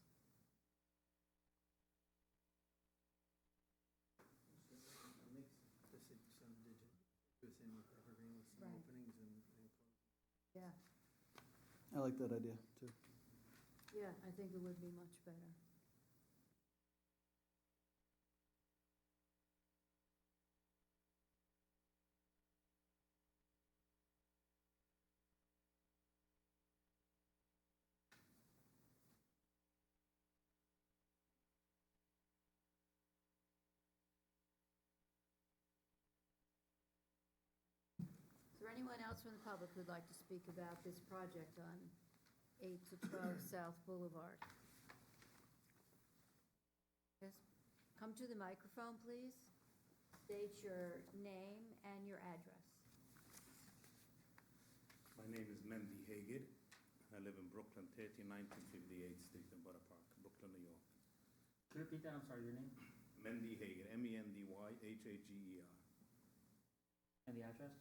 Mix some deciduous in with evergreen with some Right. openings and closings. Yeah, I like that idea, too. yeah, I think it would be much better. Is there anyone else from the public who'd like to speak about this project on 8 to 12 South Boulevard? Yes, come to the microphone, please. State your name and your address. My name is Mendy Hager. I live in Brooklyn, 1958 Street in Borough Park, Brooklyn, New York. Can you repeat that? I'm sorry, your name? Mendy Hager, Mendyhager. And the address?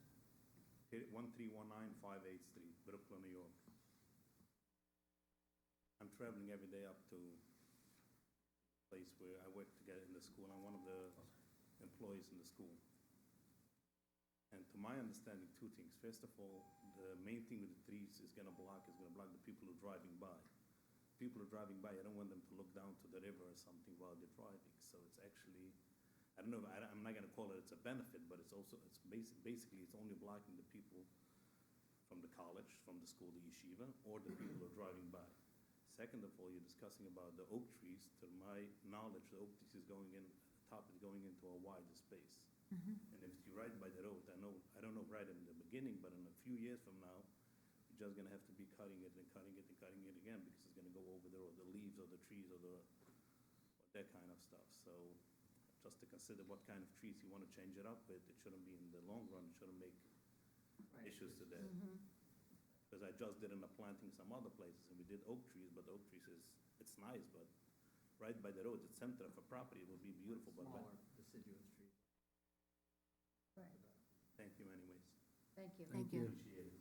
1319 58th Street, Brooklyn, New York. I'm traveling every day up to the place where I work to get in the school. I'm one of the employees in the school. And to my understanding, two things. First of all, the main thing with the trees is gonna block the people who are driving by. People who are driving by, I don't want them to look down to the river or something while they're driving. So it's actually, I don't know, I'm not gonna call it it's a benefit, but it's also, basically, it's only blocking the people from the college, from the school, the yeshiva, or the people who are driving by. Second of all, you're discussing about the oak trees. To my knowledge, the oak trees is going in, the top is going into a wider space. And if you ride by the road, I don't know right in the beginning, but in a few years from now, you're just gonna have to be cutting it and cutting it and cutting it again, because it's gonna go over the road, the leaves or the trees or that kind of stuff. So just to consider what kind of trees you wanna change it up with, it shouldn't be in the long run, it shouldn't make Right. issues to that. Because I just did in a planting some other places, and we did oak trees, but oak trees it's nice, but right by the road, the center of a property, it would be beautiful, but Smaller deciduous trees. Right, thank you anyways. thank you. Thank you. Appreciate it.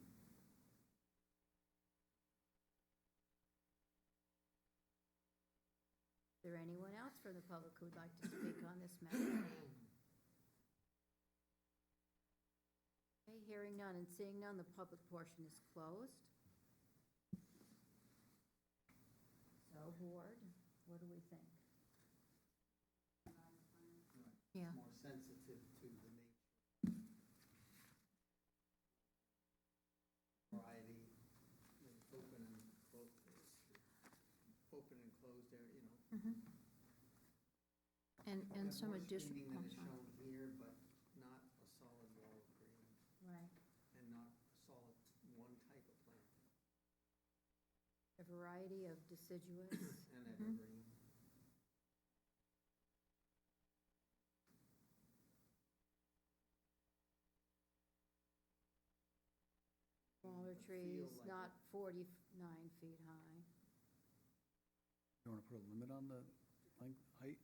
Is there anyone else from the public who'd like to speak on this matter? Okay, hearing none and seeing none, the public portion is closed. So, board, what do we think? Yeah. More sensitive to the nature. Variety, open and closed, open and closed area, And some More additional, screening than oh, is sorry. shown here, but not a solid wall of green, Right. and not a solid one type of planting, A variety of deciduous. and evergreen. Smaller But trees, feel like not 49 feet high. You want to put a limit on the length, height?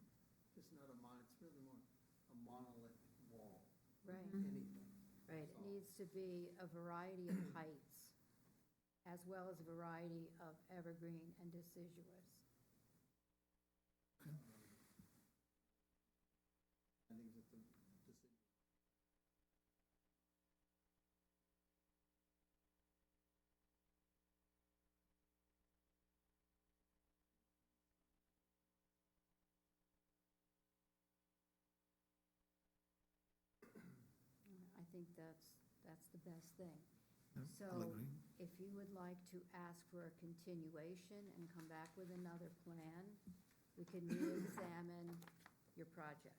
Just not it's really more a monolithic wall, Right, anything. right. It That's all. needs to be a variety of heights, as well as a variety of evergreen and deciduous. I think that the deciduous. I think that's the best thing. Yeah, So, I'll agree. if you would like to ask for a continuation and come back with another plan, we can re-examine your project.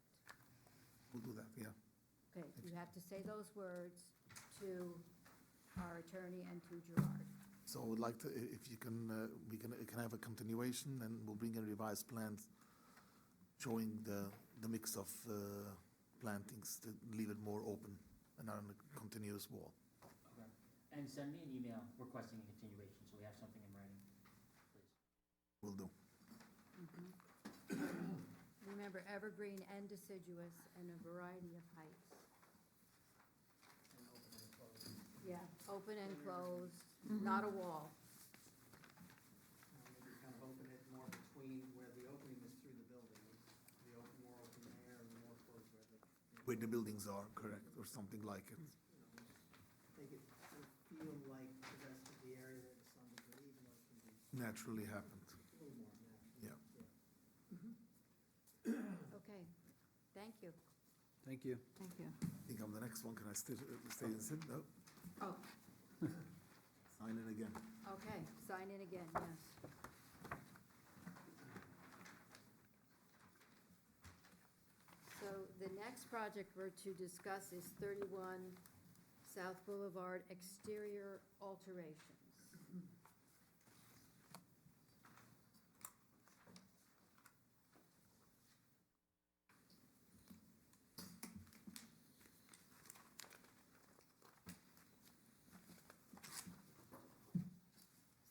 We'll do that, yeah. Okay, you have to say those words to our attorney and to Gerard. So I would like to, if you can, we can have a continuation, and we'll bring in revised plans showing the mix of plantings to leave it more open and not on a continuous wall. Okay. And send me an email requesting a continuation, so we have something in writing, please. Will do. Remember, evergreen and deciduous and a variety of heights. And open and closed. Yeah, open and closed, not a wall. Maybe where the buildings are, correct, or something like it. Make it sort of feel like the rest of the area there to some degree, even though it can be Naturally happened, a little more natural. yeah. Okay, thank you. Thank you. Thank you. I think I'm the next one, can I stay and sit? No? Oh, Sign in again. okay, sign in again, yes. So the next project we're to discuss is 31 South Boulevard exterior alterations.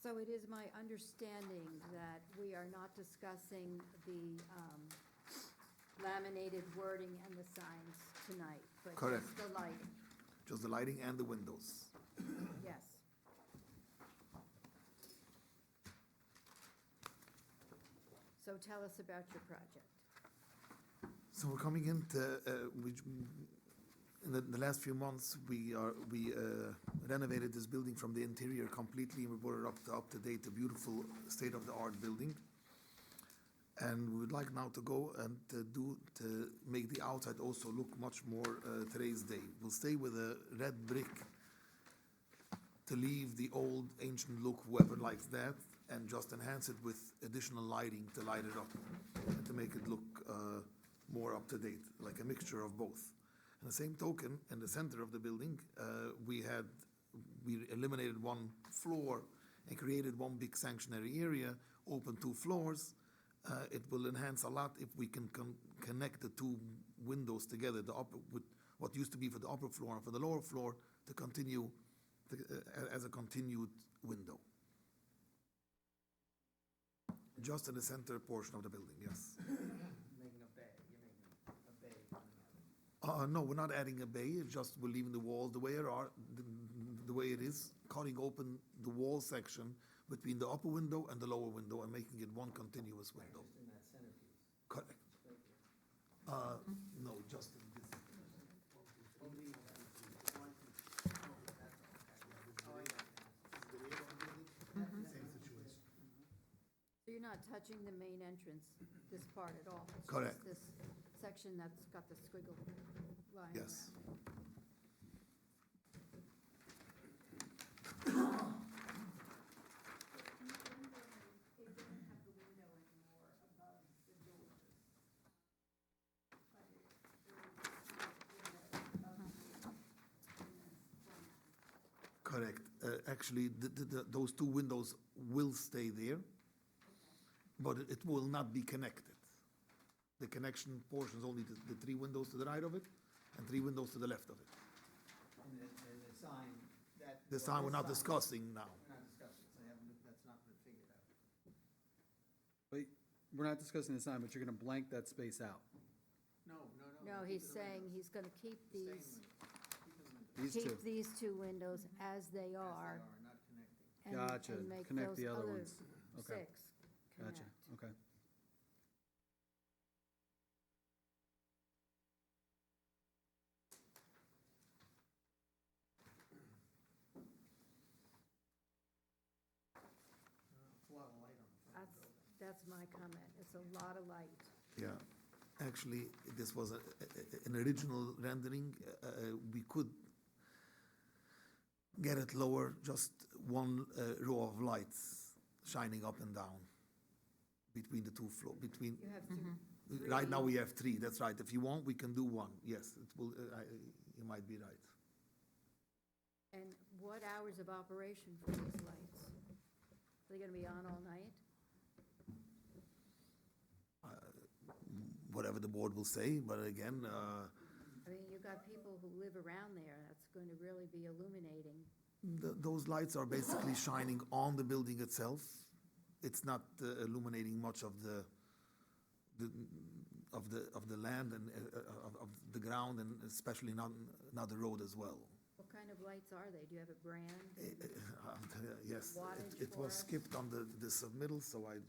So it is my understanding that we are not discussing the laminated wording and the signs tonight, but Correct. just the lighting, Just the lighting and the windows. yes. So tell us about your project. So we're coming into, in the last few months, we renovated this building from the interior completely, and we brought it up to date, a beautiful state-of-the-art building. And we would like now to go and to make the outside also look much more today's day. We'll stay with a red brick to leave the old ancient look, whoever likes that, and just enhance it with additional lighting to light it up and to make it look more up to date, like a mixture of both. In the same token, in the center of the building, we eliminated one floor and created one big sanctuary area, open 2 floors. It will enhance a lot if we can connect the 2 windows together, the upper with what used to be for the upper floor and for the lower floor to continue as a continued window. Just in the center portion of the building, yes. Making a bay, you're making a bay coming out. No, we're not adding a bay, it's just we're leaving the walls the way the way it is, cutting open the wall section between the upper window and the lower window and making it one continuous window. Just in that centerpiece. Correct. Right here. No, just in this. Same situation. So you're not touching the main entrance, this part at all? It's just Correct. this section that's got the squiggle line Yes. around it. It doesn't have the window anymore above the doors. But there is a window above the plan. Correct. Actually, those 2 windows will stay there, but it will not be connected. The connection portion is only the 3 windows to the right of it and 3 windows to the left of it. And the sign, that. The sign we're not discussing now. We're not discussing, so that's not been figured out. But we're not discussing the sign, but you're gonna blank that space out. No. No, keep he's the saying windows. he's gonna keep Same these, windows. Keep the windows. These 2. keep these 2 windows as they As are. they are, not connecting. and- Gotcha. And make Connect those the other other ones. Okay. 6 Gotcha, connect. okay. It's a lot of light on the front of the building. That's my comment, it's a lot of light. Yeah. Actually, this was an original rendering. We could get it lower, just 1 row of lights shining up and down between the 2 floors, between. You have to, Right now, we have 3, that's right. If you want, we can do 1, yes, it will, you might be right. and what hours of operation for these lights? Are they gonna be on all night? Whatever the board will say, but again, I mean, you've got people who live around there, that's going to really be illuminating. those lights are basically shining on the building itself. It's not illuminating much of the land and of the ground, and especially not the road as well. What kind of lights are they? Do you have a brand? I'll tell you, yes, Wattage it for was us? skipped on the submittal, so I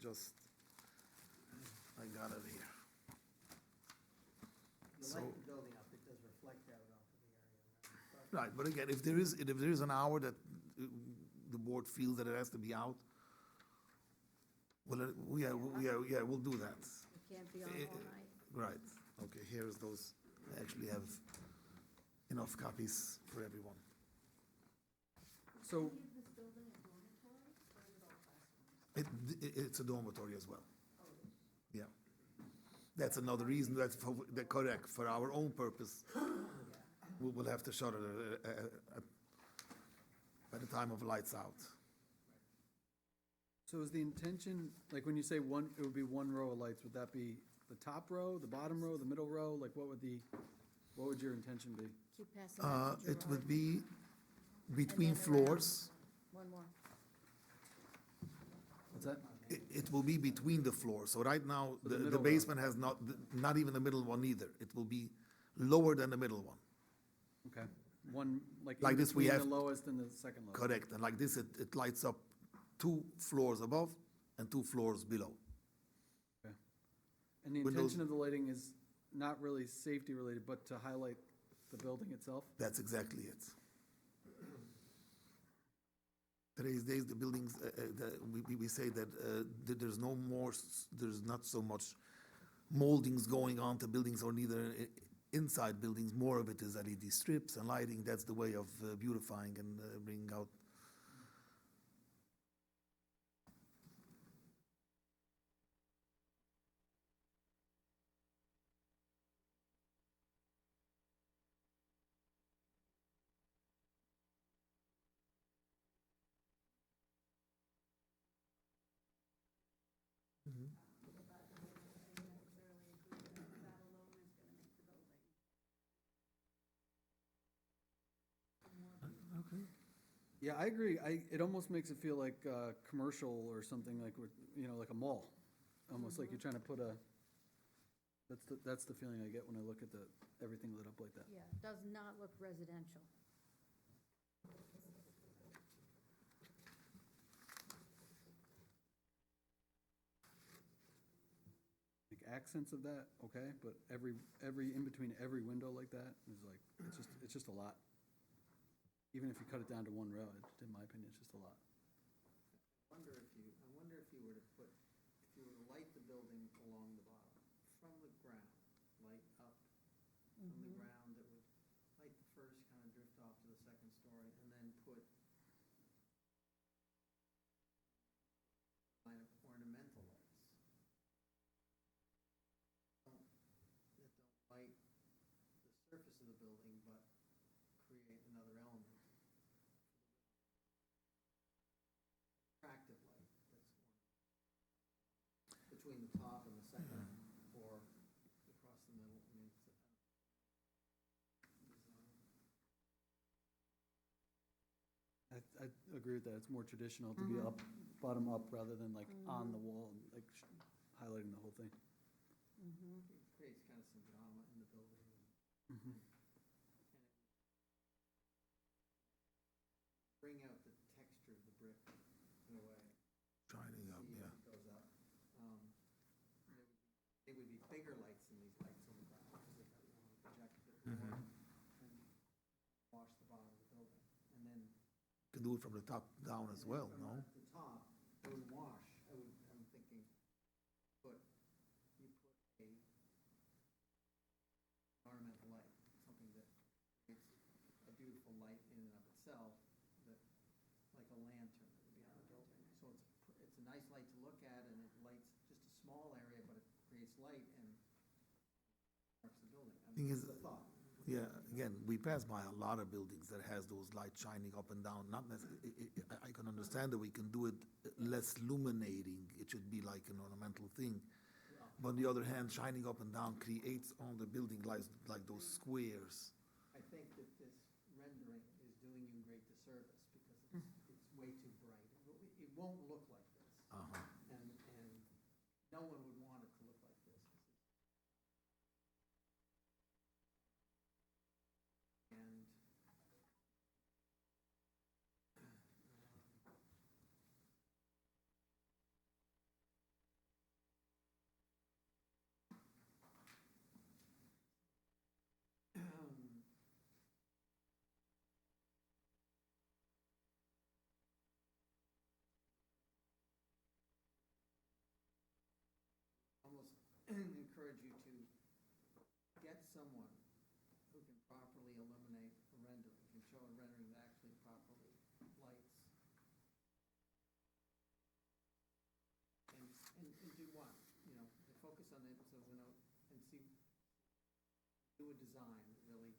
got it here. You So- light the building up, it does Right, but again, if there is an hour that the board feels that it has to be out, well, we'll do that. It can't be on all night. Right, okay, here's those, I actually have enough copies for everyone. So, It's a dormitory as well. Yeah. That's another reason, that's correct, for our own purpose. We will have to shut it by the time of lights out. so is the intention, like when you say one, it would be one row of lights, would that be the top row, the bottom row, the middle row? Like what would your intention be? Keep passing that to It Gerard. would be And between then around. floors. One more. What's that? It will be between the floors. So right now, So the the middle row. basement has not even the middle one either. It will be lower than the middle one. Okay, one, like Like in this, we between the have- lowest and the second lowest? Correct. And like this, it lights up 2 floors above and 2 floors below. And the Windows- intention of the lighting is not really safety related, but to highlight the building itself? That's exactly it. Today's days, the buildings, we say that there's no more, there's not so much moldings going on to buildings or neither inside buildings. More of it is LED strips and lighting. That's the way of beautifying and bringing out. Yeah, I agree. It almost makes it feel like commercial or something like, like a mall. Almost like you're trying to put that's the feeling I get when I look at everything lit up like that. Yeah, it does not look residential. Like accents of that, okay, but in between every window like that is like, it's just a lot. Even if you cut it down to one row, in my opinion, it's just a lot. I wonder if you were to light the building along the bottom, from the ground, light up from the ground, that would light the first, kind of drift off to the second story, and then put line of ornamental lights. That don't light the surface of the building, but create another element. Attractive light that's between the top and the second, or across the middle. I mean, I agree with that. It's more traditional to be up, bottom up, rather than like on the wall and like highlighting the whole thing. it creates kind of some drama in the building. And bring out the texture of the brick in a way. Shining up, See yeah. as it goes up. They would be bigger lights than these lights on the ground, because they project a bit more and wash the bottom of the building. And then Can do it from the top down as well, from no? the top, it would wash. I'm thinking, you put a ornamental light, something that creates a beautiful light in and of itself, that, like a lantern that would be on the building. So it's a nice light to look at, and it lights just a small area, but it creates light and marks the building. I Thing mean, is, it's a thought. Yeah, again, we pass by a lot of buildings that has those lights shining up and down. Not necessarily, I can understand that we can do it less illuminating. It should be like an ornamental thing. But on the other hand, shining up and down creates on the building lights like those squares. I think that this rendering is doing you great disservice, because it's way too bright. It won't look like this. And no one would want it to look like this. And encourage you to get someone who can properly illuminate a rendering, can show a rendering that actually properly lights. And do what? You know, focus on it, so, you know, and see, do a design that really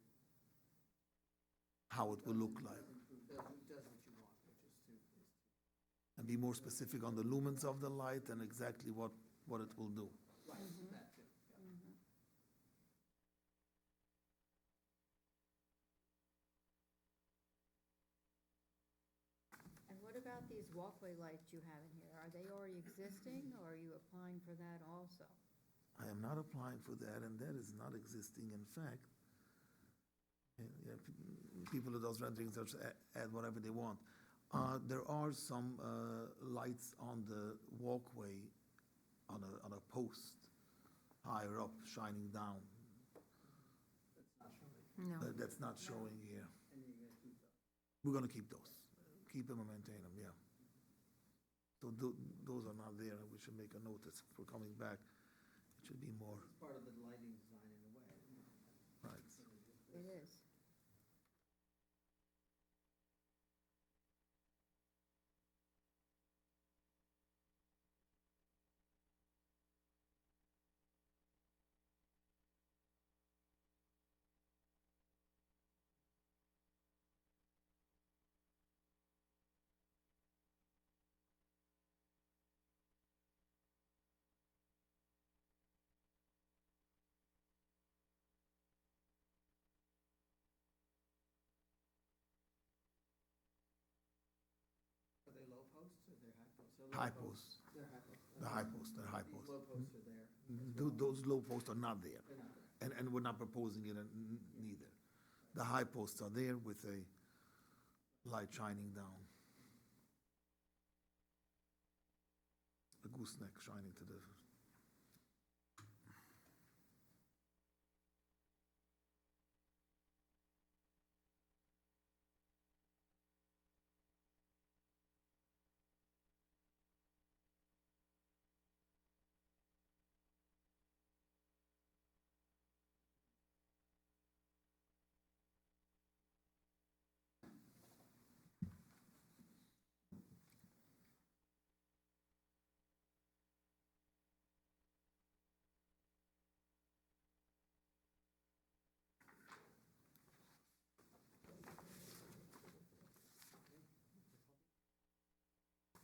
How it will look like. does what you want, which is to And be more specific on the lumens of the light and exactly what it will do. right, that too, yeah. And what about these walkway lights you have in here? Are they already existing, or are you applying for that also? I am not applying for that, and that is not existing. In fact, people who does renderings just add whatever they want. There are some lights on the walkway on a post higher up, shining down. No. That's not showing here. And you're gonna keep those. We're gonna keep those, keep them and maintain them, yeah. So those are not there, and we should make a notice for coming back. It should be more, It's part of the lighting design in a way. right. It is. Are they low posts or they're high posts? They're low High posts, They're high posts. the high posts, they're high These posts. low posts are there. Those low posts are not there, They're not there. and we're not proposing it neither. The high posts are there with a light shining down. A gooseneck shining to the,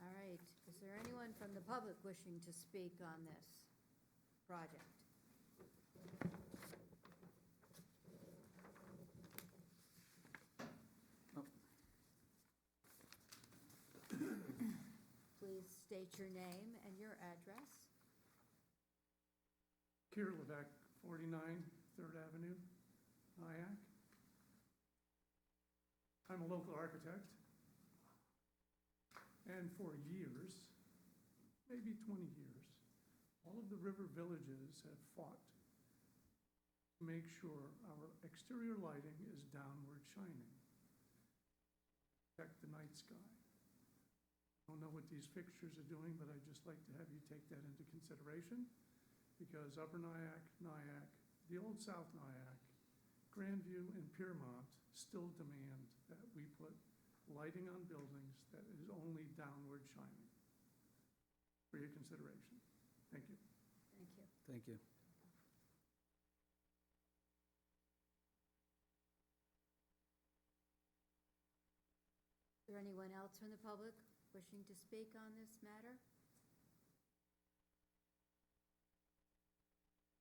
All right, is there anyone from the public wishing to speak on this project? Please state your name and your address. Kier Levesque, 49 Third Avenue, Nyack. I'm a local architect, and for years, maybe 20 years, all of the river villages have fought to make sure our exterior lighting is downward shining. Protect the night sky. I don't know what these fixtures are doing, but I'd just like to have you take that into consideration, because Upper Nyack, Nyack, the Old South Nyack, Grandview, and Piermont still demand that we put lighting on buildings that is only downward shining. For your consideration. Thank you. Thank you. Thank you. Is there anyone else from the public wishing to speak on this matter?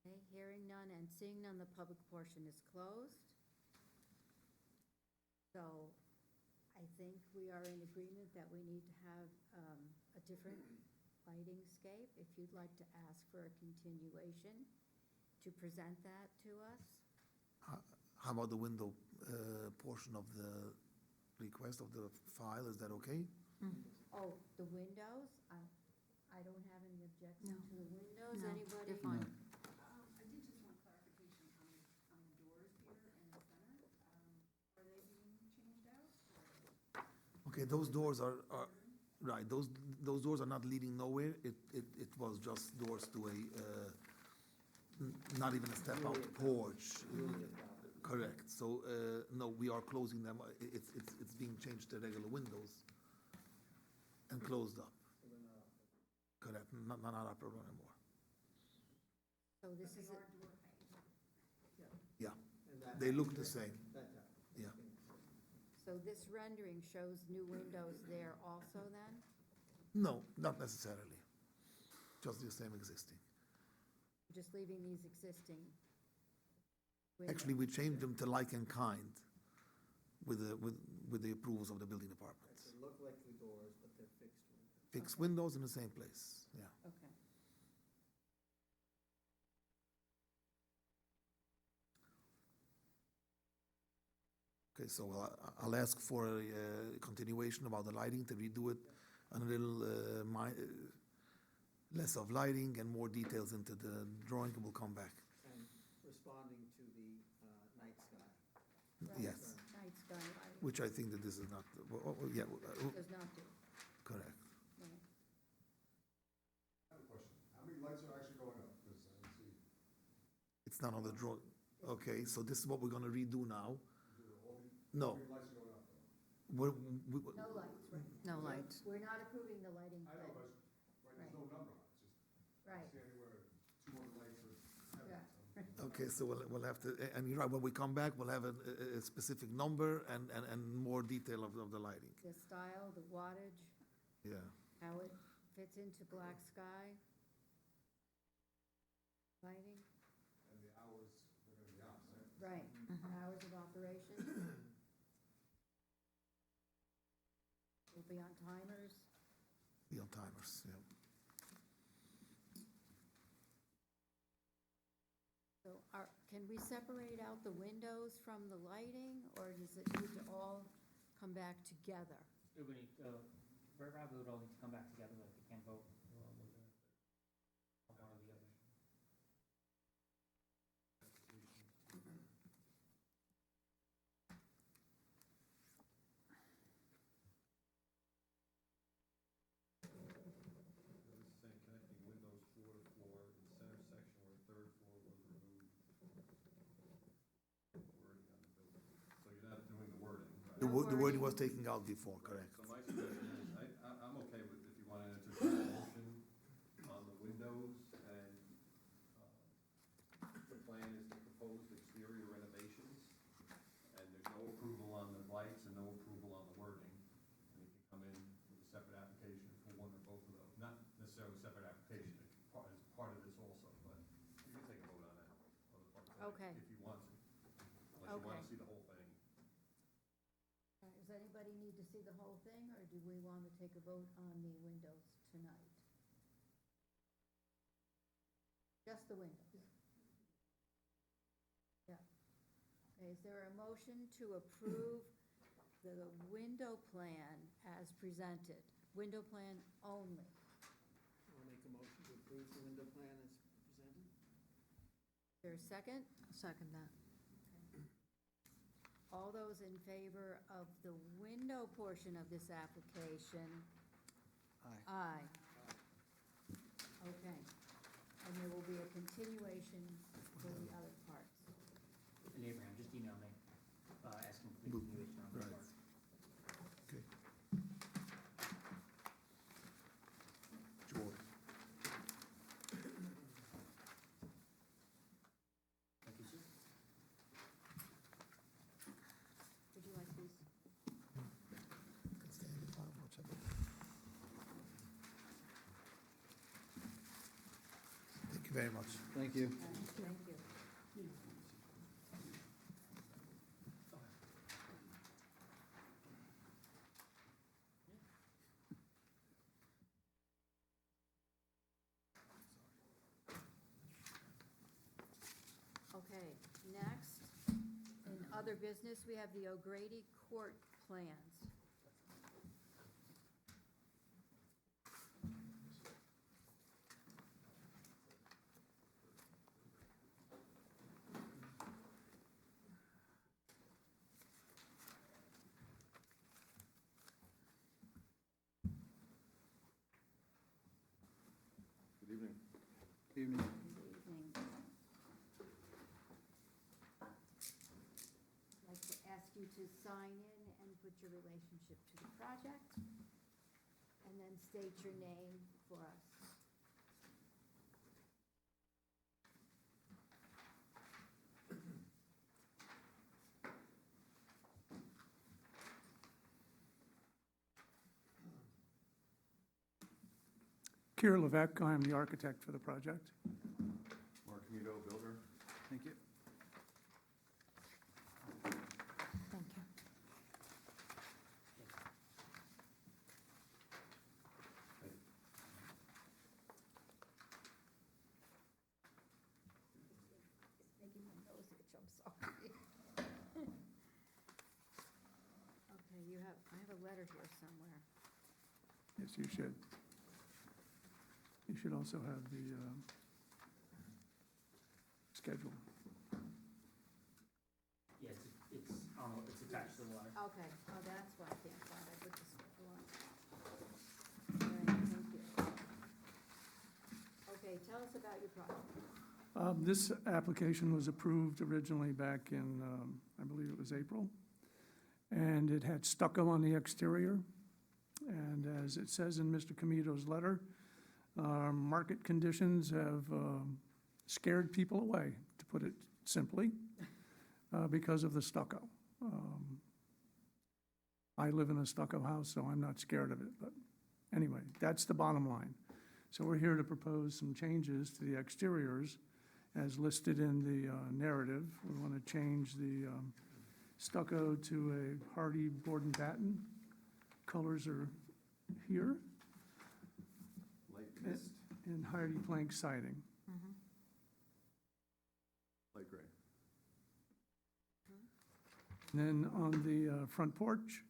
Okay, hearing none and seeing none, the public portion is closed. So I think we are in agreement that we need to have a different lighting scape. If you'd like to ask for a continuation to present that to us. how about the window portion of the request of the file? Is that okay? Oh, the windows? I don't have any objection No. to the windows. No, Anybody? they're fine. I did just want clarification on the doors here in the center. Are they being changed out? Okay, those doors are, right, those doors are not leading nowhere. It was just doors to not even a step-out porch. Correct. So, no, we are closing them. It's being changed to regular windows and closed up. Correct, not operable anymore. So this is, Yeah, they look the same. Yeah. so this rendering shows new windows there also then? No, not necessarily. Just the same existing. Just leaving these existing Actually, we windows? changed them to like and kind with the approvals of the building department. They look like the doors, but they're fixed windows. Fixed windows in the same place, yeah. Okay. Okay, so I'll ask for a continuation about the lighting, to redo it, and a little less of lighting and more details into the drawing, and we'll come back. And responding to the night sky. Right. Yes, Night sky lighting which I think that this is not, yeah, does not do, correct. right. I have a question. How many lights are actually going up? Because I didn't see. It's not on the drawing. Okay, so this is what we're gonna redo now. How No, many lights are going up? No lights, right. No lights. We're not approving the lighting I know, plan. but, right, there's no number on it, it's just, I Right, don't see anywhere 200 lights or Yeah. 7. okay, so we'll have to, and you're right, when we come back, we'll have a specific number and more detail of the lighting. the style, the wattage, Yeah, how it fits into black sky. Lighting, And the hours, they're gonna be on, right? right, hours of operation. Will be on timers. the on timers, yeah. So can we separate out the windows from the lighting, or does it need to all come back together? It would need, probably would all need to come back together, like you can't vote on one or the other. This is saying connecting windows floor to floor in center section where third floor was removed. Wording on the building. So you're not doing the wording, right? The wording was taken out before, correct. So my suggestion is, I'm okay with, if you want to entertain a motion on the windows, and the plan is to propose exterior renovations, and there's no approval on the lights and no approval on the wording, and you can come in with a separate application for one or both of those, not necessarily a separate application, it's part of this also, but you can take a vote on that, on the part of that, Okay. if you want to, unless you want Okay. to see the whole thing. Does anybody need to see the whole thing, or do we want to take a vote on the windows tonight? Just the windows? Yeah. Okay, is there a motion to approve the window plan as presented? Window plan only. I'll make a motion to approve the window plan as presented. Is there a second? I'll second that. All those in favor of the window portion of this application? Aye. Aye. Okay. And there will be a continuation for the other parts. And Abraham, just email me, asking for the continuation on the Right. part. Okay. George, Thank you, sir. Would you like these? can stay in the file, whichever. Thank you very much. Thank you. Thank you. Okay, next, in other business, we have the O'Grady Court plans. Good evening. Evening. Good evening. to sign in and put your relationship to the project, and then state your name for us. Kier Levesque, I am the architect for the project. Mark Camito, builder. Thank you. Thank you. Making my nose itch, I'm sorry. Okay, I have a letter here somewhere. Yes, you should. You should also have the schedule. Yeah, it's attached to the letter. Okay, oh, that's why I can't find it, I put the schedule on. All right, thank you. Okay, tell us about your project. This application was approved originally back in, I believe it was April, and it had stucco on the exterior. And as it says in Mr. Comito's letter, market conditions have scared people away, to put it simply, because of the stucco. I live in a stucco house, so I'm not scared of it, but anyway, that's the bottom line. So we're here to propose some changes to the exteriors as listed in the narrative. We want to change the stucco to a hardy board and batten. Colors are here. Light mist, And hardy plank siding. light gray. Then on the front porch,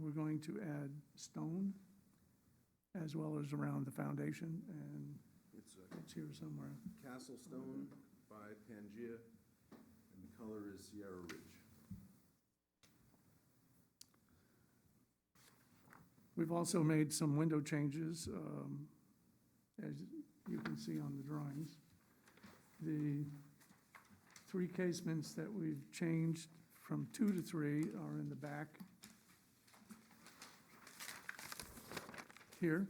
we're going to add stone as well as around the foundation, and It's it's here somewhere. Castle Stone by Pangea, and the color is Sierra Ridge. We've also made some window changes, as you can see on the drawings. The 3 casements that we've changed from 2 to 3 are in the back here.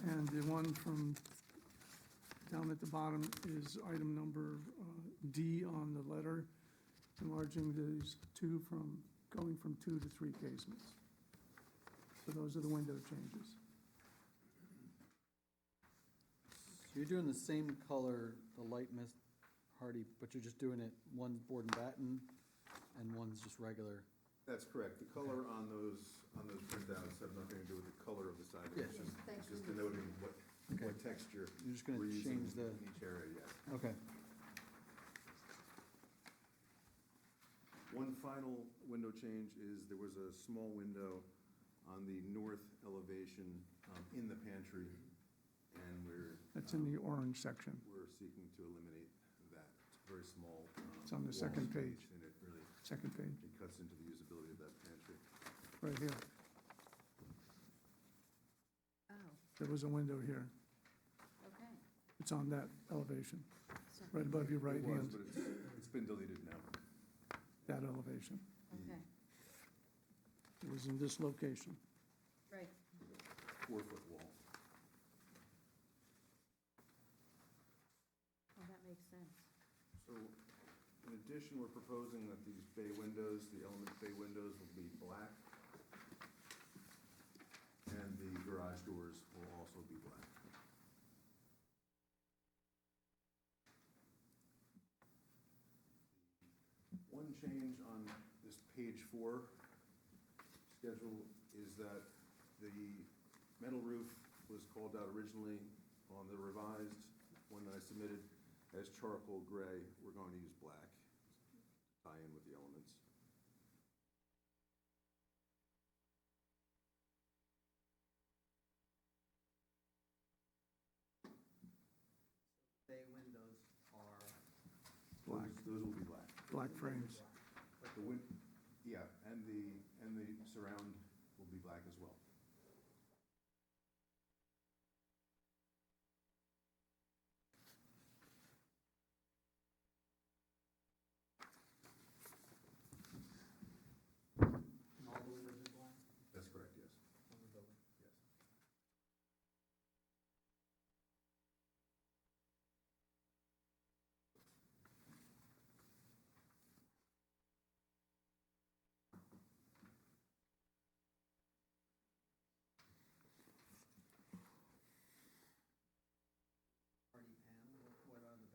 And the one from down at the bottom is item number D on the letter, enlarging these 2 from, going from 2 to 3 casements. So those are the window changes. So you're doing the same color, the light mist hardy, but you're just doing it, one's board and batten, and one's just regular. That's correct. The color on those printouts have nothing to do with the color of the siding. Yes. It's just denoting what Okay. texture You're just gonna we're using change the, in each area, yes. okay. One final window change is there was a small window on the north elevation in the pantry, and That's in the orange section. we're seeking to eliminate that. It's very small. It's on the wall second space, page. And it really, Second page, it cuts into the usability of that pantry. right here. Oh, There was a window here. okay. It's on that elevation, So- right above your right It was, hand, but it's been deleted now. that elevation. Okay, It was in this location. great. 4-foot wall. Well, that makes sense. So, in addition, we're proposing that these bay windows, the element bay windows will be black, and the garage doors will also be black. One change on this page 4 schedule is that the metal roof was called out originally on the revised one that I submitted as charcoal gray. We're going to use black to tie in with the elements. Bay windows are, Black. Those will be black. Black frames. The yeah, and the surround will be black as well.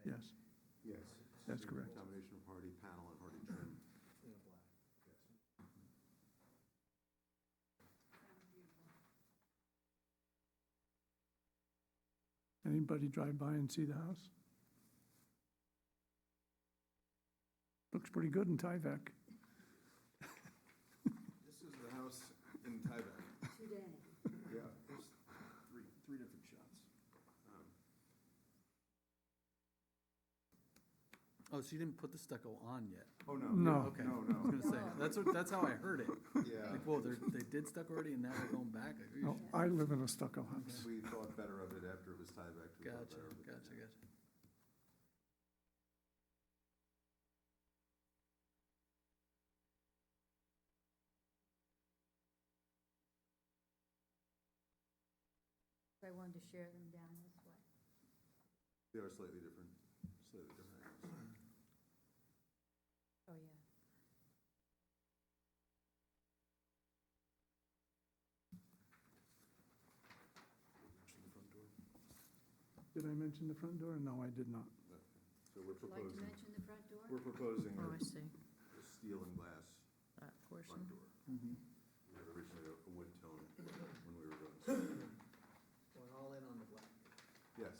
Yes, Yes. That's correct. Combination of hardy panel and hardy trim. In the black. Yes. anybody drive by and see the house? Looks pretty good in Tyvek. This is the house in Tyvek. Today. Yeah, there's three different shots. Oh, so you didn't put the stucco on yet? Oh, no. No. Yeah, Okay. No, I was no. gonna say, that's how I heard it. Yeah. Like, whoa, they did stucco already and now they're going back? Like, No, I live in a stucco house. We thought better of it after it was Tyvek. We thought Gotcha, better of it. gotcha. I wanted to share them down this way. They are slightly different angles. Oh, yeah. Mention the front door. Did I mention the front door? No, I did not. Okay. So we're Would you like to proposing, mention the front door? we're proposing Oh, I a see, steel and glass that portion. front door. Mhm. We had originally a wood tone when we were doing. Going all in on the black. Yes,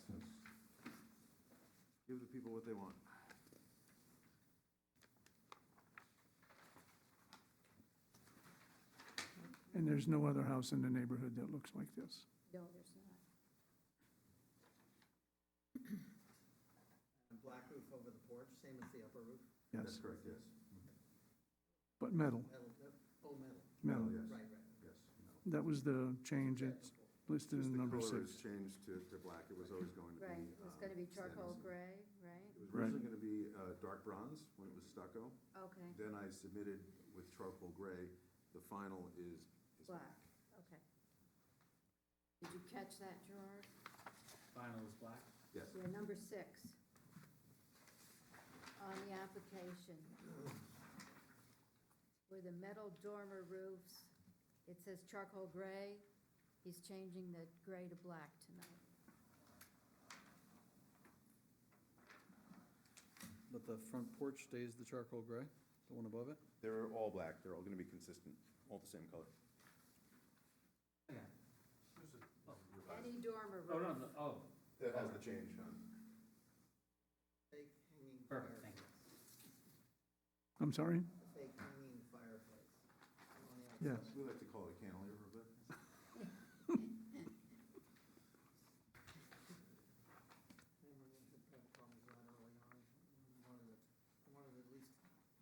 give the people what they want. And there's no other house in the neighborhood that looks like this. No, there's not. And black roof over the porch, same as the upper roof. That's Yes, correct, yes. but metal, Metal, oh, metal. metal. Yes. Right. Yes. That was the change. It's listed Just in the number color 6. is changed to black. It was always going to be. Right, it was gonna be charcoal stainless. gray, right? It was Right. originally going to be dark bronze when it was stucco. Okay, Then I submitted with charcoal gray. The final is black, okay. Did you catch that, Gerard? Vinyl is black. Yes. Yeah, number 6. On the application. Where the metal dormer roofs, it says charcoal gray. He's changing the gray to black tonight. But the front porch stays the charcoal gray, the one above it? They're all black. They're all going to be consistent, all the same color. Yeah. Any dormer Oh, roof. no, no, oh, That has the change on. Fake hanging perfect, thank fireplace. you. I'm sorry? Fake hanging fireplace. On the Yes. outside. We like to call it a cantilever, but Remember we had had problems with that early on. Wanted to at least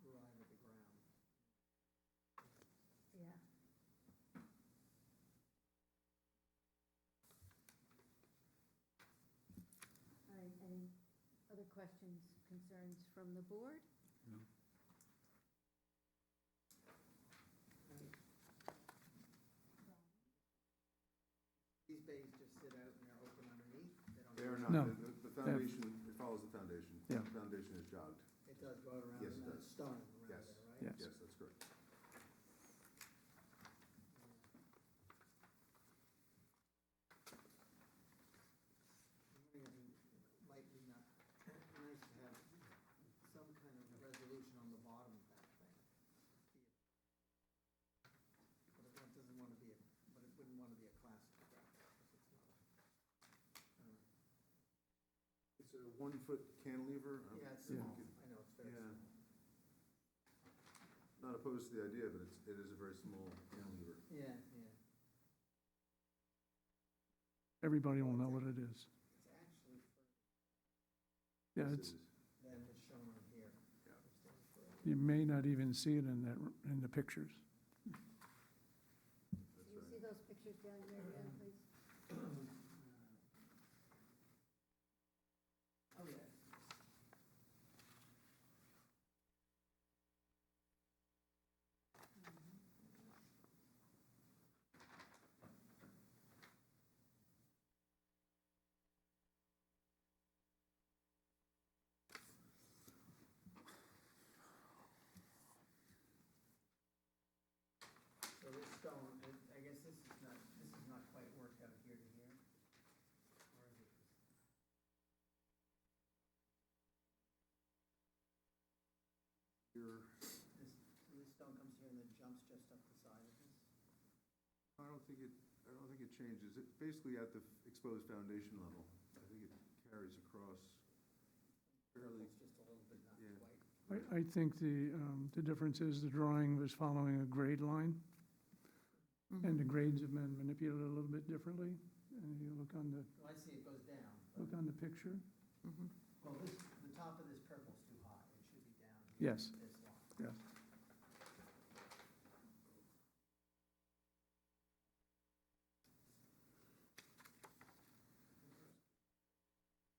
arrive at the ground. Yeah. All right, any other questions, concerns from the board? These bays just sit out and they're open underneath? They they are don't? not. No. The foundation, it follows the foundation. Yeah. The foundation is jogged. It does go around Yes, and it then does. stone around Yes. there, right? Yes. Yes, that's correct. I'm wondering if it might be nice to have some kind of resolution on the bottom of that thing. But it doesn't want to be, but it wouldn't want to be a class two graphic if it's not. It's a 1-foot cantilever. Yeah, it's Yeah. small. I know, it's very Yeah. small. Not opposed to the idea, but it is a very small cantilever. Yeah. Everybody will know what it is. It's actually further Yeah, This it's, is- than is shown on here. Yeah. Substantially further. you may not even see it in the pictures. That's Do you right. see those pictures down here again, please? Oh, yeah. So this stone, I guess this is not quite worked out here to here? Or is it? just up the side of this? I don't think it changes. It's basically at the exposed foundation level. I think it carries across fairly, It's just a little bit, not yeah. quite. I think the difference is the drawing was following a grade line, and the grades have been manipulated a little bit differently. And you look on the, Well, I see it goes down, but, look on the picture. well, the top of this purple's too high. It should be down. Yes. This line. Yes.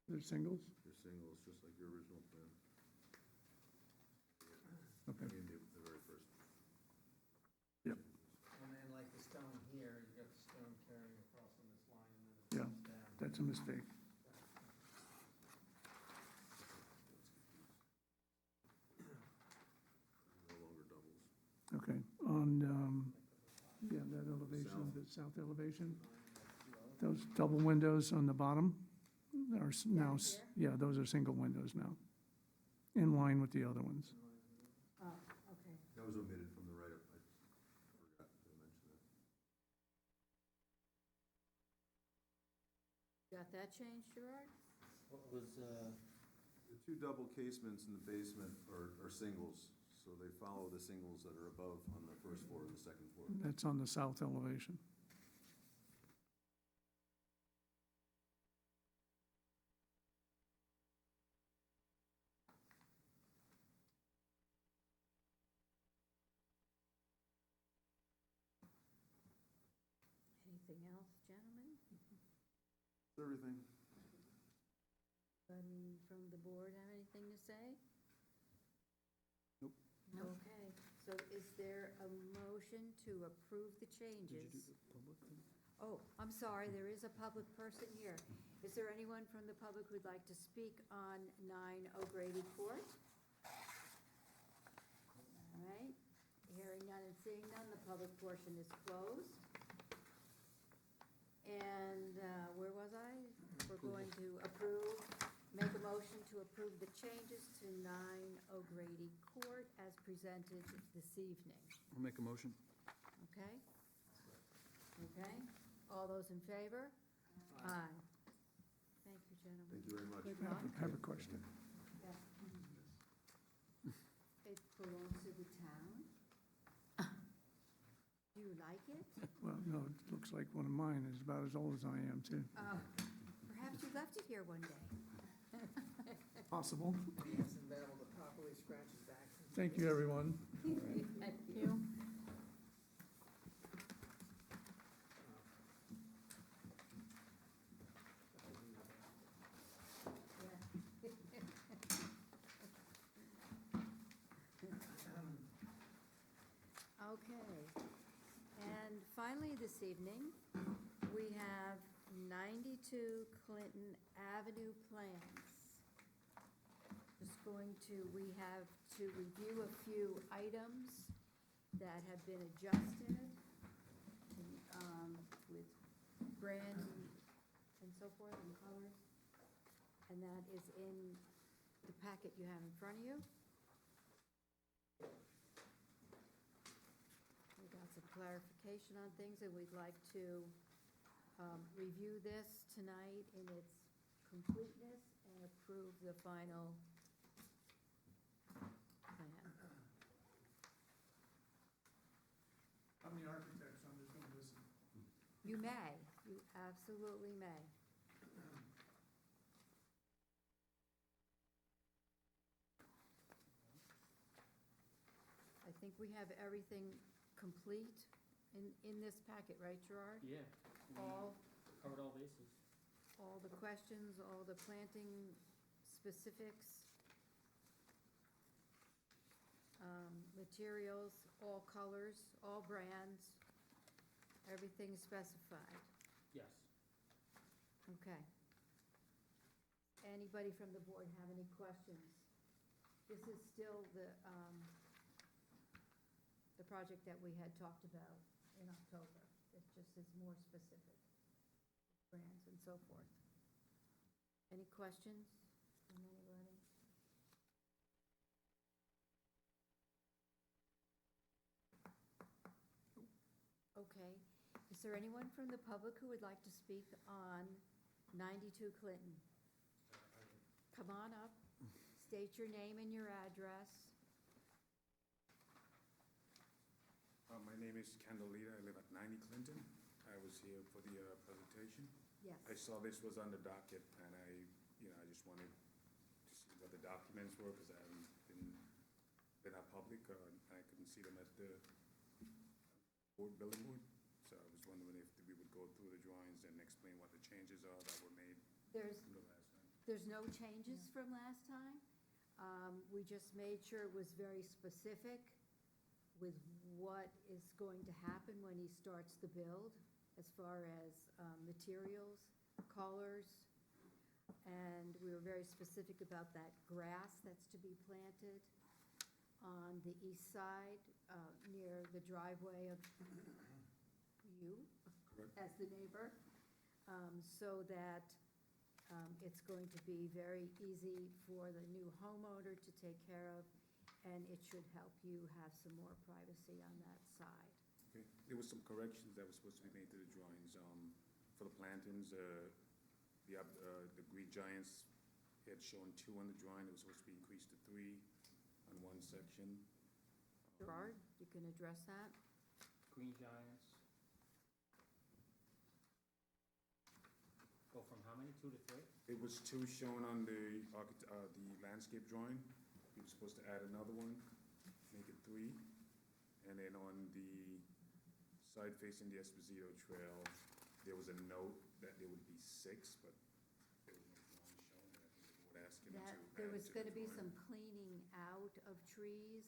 They're singles? They're singles, just like your original plan. Okay. I mean, the very first. Yep. And then like the stone here, you got the stone carrying across on this line and then it Yeah. comes down. That's a mistake. No longer doubles. Okay, on, yeah, that elevation, the south elevation, those double windows on the bottom are now, yeah, those are single windows now, in line with the other ones. Oh, okay. That was omitted from the write-up. I forgot to mention that. Got that changed, Gerard? What was, The two double casements in the basement are singles, so they follow the singles that are above on the first floor and the second floor. That's on the south elevation. Anything else, gentlemen? Everything. Anybody from the board have anything to say? Nope. Okay, so is there a motion to approve the changes? Did you do the public thing? Oh, I'm sorry, there is a public person here. Is there anyone from the public who'd like to speak on 9 O'Grady Court? All right, hearing none and seeing none, the public portion is closed. And where was I? We're going to make a motion to approve the changes to 9 O'Grady Court as presented this evening. I'll make a motion. Okay? Okay, all those in favor? Aye. Thank you, gentlemen. Thank you very much. Good I luck. have a question. Yeah. It belongs to the town? Do you like it? Well, no, it looks like one of mine is about as old as I am, too. Perhaps you left it here one day. Possible. He hasn't been able to properly scratch his back. Thank you, everyone. Thank you. Okay, and finally this evening, we have 92 Clinton Avenue plans. We have to review a few items that have been adjusted with brand and so forth and colors. And that is in the packet you have in front of you. We got some clarification on things, and we'd like to review this tonight in its completeness and approve the final plan. I'm the architect, so I'm just going to listen. You may, you absolutely may. I think we have everything complete in this packet, right, Gerard? yeah, we All, covered all bases. all the questions, all the planting specifics, materials, all colors, all brands, everything specified. Yes. Okay. Anybody from the board have any questions? This is still the project that we had talked about in October. It just is more specific, brands and so forth. Any questions from anybody? Okay. Is there anyone from the public who would like to speak on 92 Clinton? Come on up, state your name and your address. My name is Candelita. I live at 90 Clinton. I was here for the presentation. Yes. I saw this was on the docket, and I just wanted to see what the documents were, because I haven't been out public, I couldn't see them at the building board. So I was wondering if we would go through the drawings and explain what the changes are that were made There's, from the last time. there's no changes from last time. We just made sure it was very specific with what is going to happen when he starts the build, as far as materials, colors, and we were very specific about that grass that's to be planted on the east side, near the driveway of you, Correct. as the neighbor, so that it's going to be very easy for the new homeowner to take care of, and it should help you have some more privacy on that side. Okay, there was some corrections that were supposed to be made to the drawings, for the plantings, the green giants had shown 2 on the drawing, it was supposed to be increased to 3 on one section. Gerard, you can address that? Green giants. Go from how many, 2 to 3? It was 2 shown on the landscape drawing. He was supposed to add another one, make it 3. And then on the side facing the Esposito Trail, there was a note that there would be 6, but there was no drawing shown, and I think the board asked him to That add there was to gonna the be drawing. some cleaning out of trees,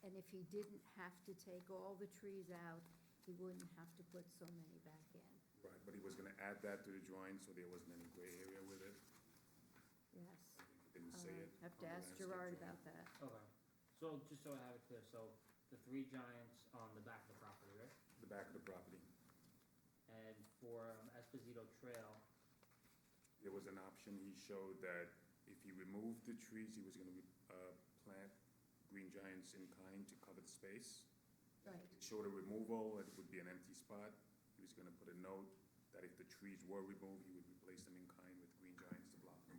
and if he didn't have to take all the trees out, he wouldn't have to put so many back in. Right, but he was gonna add that to the drawing, so there wasn't any gray area with it. Yes. He didn't say it. Have to on the ask landscape Gerard drawing. about that. Okay, so just so I have it clear, so the 3 giants on the back of the property, right? The back of the property. And for Esposito Trail, There was an option, he showed that if he removed the trees, he was gonna plant green giants in kind to cover the space. Right. It showed a removal, it would be an empty spot. He was gonna put a note that if the trees were removed, he would replace them in kind with green giants to block them.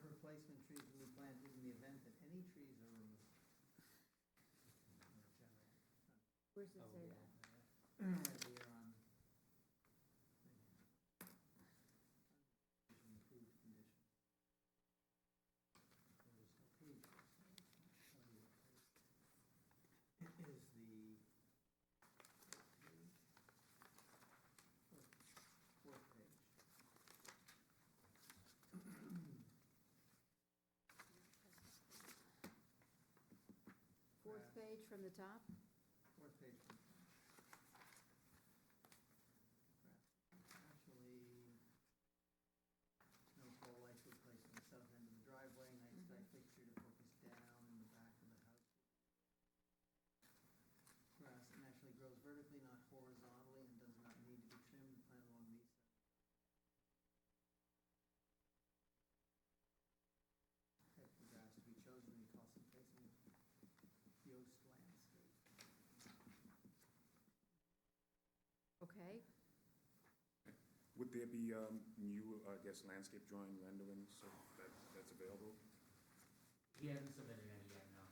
Replacement trees will be planted in the event that any trees are removed. Where's it Oh, say yeah. that? Right here on. Improved condition. There's no pages. It is the fourth page. Fourth page from the top? Fourth page. Actually, no pole lights were placed on the south end of the driveway, night sky fixture to focus down in the back of the house. Grass that naturally grows vertically, not horizontally, and does not need to be trimmed, planted along these sides. Type of grass to be chosen may cause some placement of Yoast landscape. Okay, Would there be new, I guess, landscape drawing renderings, so that's available? he hasn't submitted any yet, no.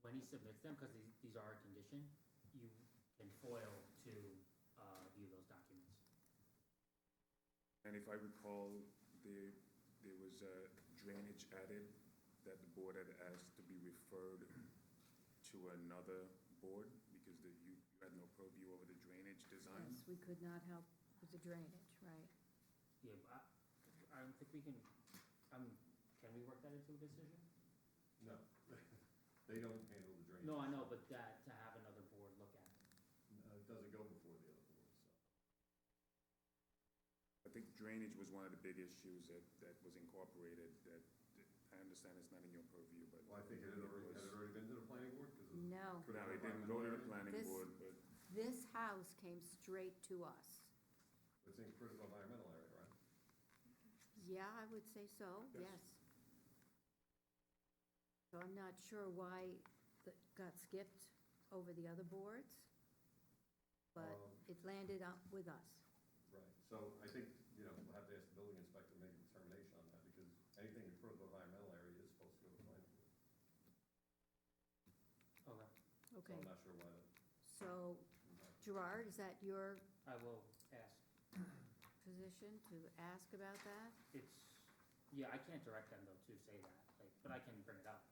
When he submits them, because these are a condition, you can foil to view those documents. And if I recall, there was drainage added that the board had asked to be referred to another board because you had no purview over the drainage design. yes, we could not help with the drainage, right? Yeah, but I don't think we can, can we work that into a decision? No, they don't handle the drainage. No, I know, but that, to have another board look at it. It doesn't go before the other boards, so. I think drainage was one of the big issues that was incorporated, that I understand it's not in your purview, but. Well, I think had it already been to the planning board? 'Cause of No. No, it critical didn't go to the environmental planning This- board, but This house came straight to us. area? It's in critical environmental area, right? Yeah, I would say so, Yes. yes. So I'm not sure why that got skipped over the other boards. but it landed up with us. Right, so I think, you know, we'll have to ask the building inspector to make a determination on that, because anything in critical environmental area is supposed to go to planning board. Okay, So Okay, I'm not sure why that. so Gerard, is that your I will ask. position to ask about that? It's, yeah, I can't direct them though to say that, like, but I can bring it up.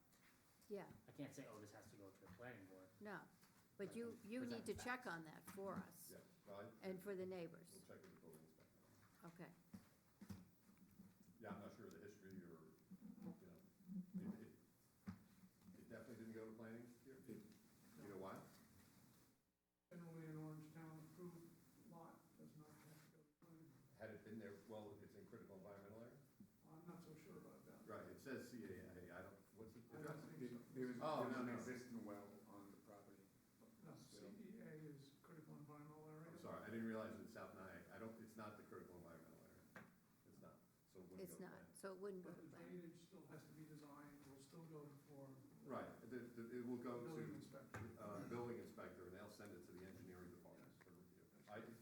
Yeah, I can't say, oh, this has to go to the planning board. no, but you need to check on that for us Yeah, well, and for the neighbors. we'll check with the building inspector. Okay, Yeah, I'm not sure of the history or, you know, it definitely didn't go to planning here. You know why? Generally, an Orangetown approved lot does not have to go to planning. Had it been there, well, it's in critical environmental area? I'm not so sure about that. Right, it says CAA, I don't, what's it? I don't think so. There is, Oh, there's no, an no. existing well on the property. No, CEA is critical environmental area. I'm sorry, I didn't realize it's South Nyack. It's not the critical environmental area. It's not, so it wouldn't it's go to not, planning. so it wouldn't go But to the planning. drainage still has to be designed, will still go for Right, it will go to, building inspector. building inspector, and they'll send it to the engineering department for review.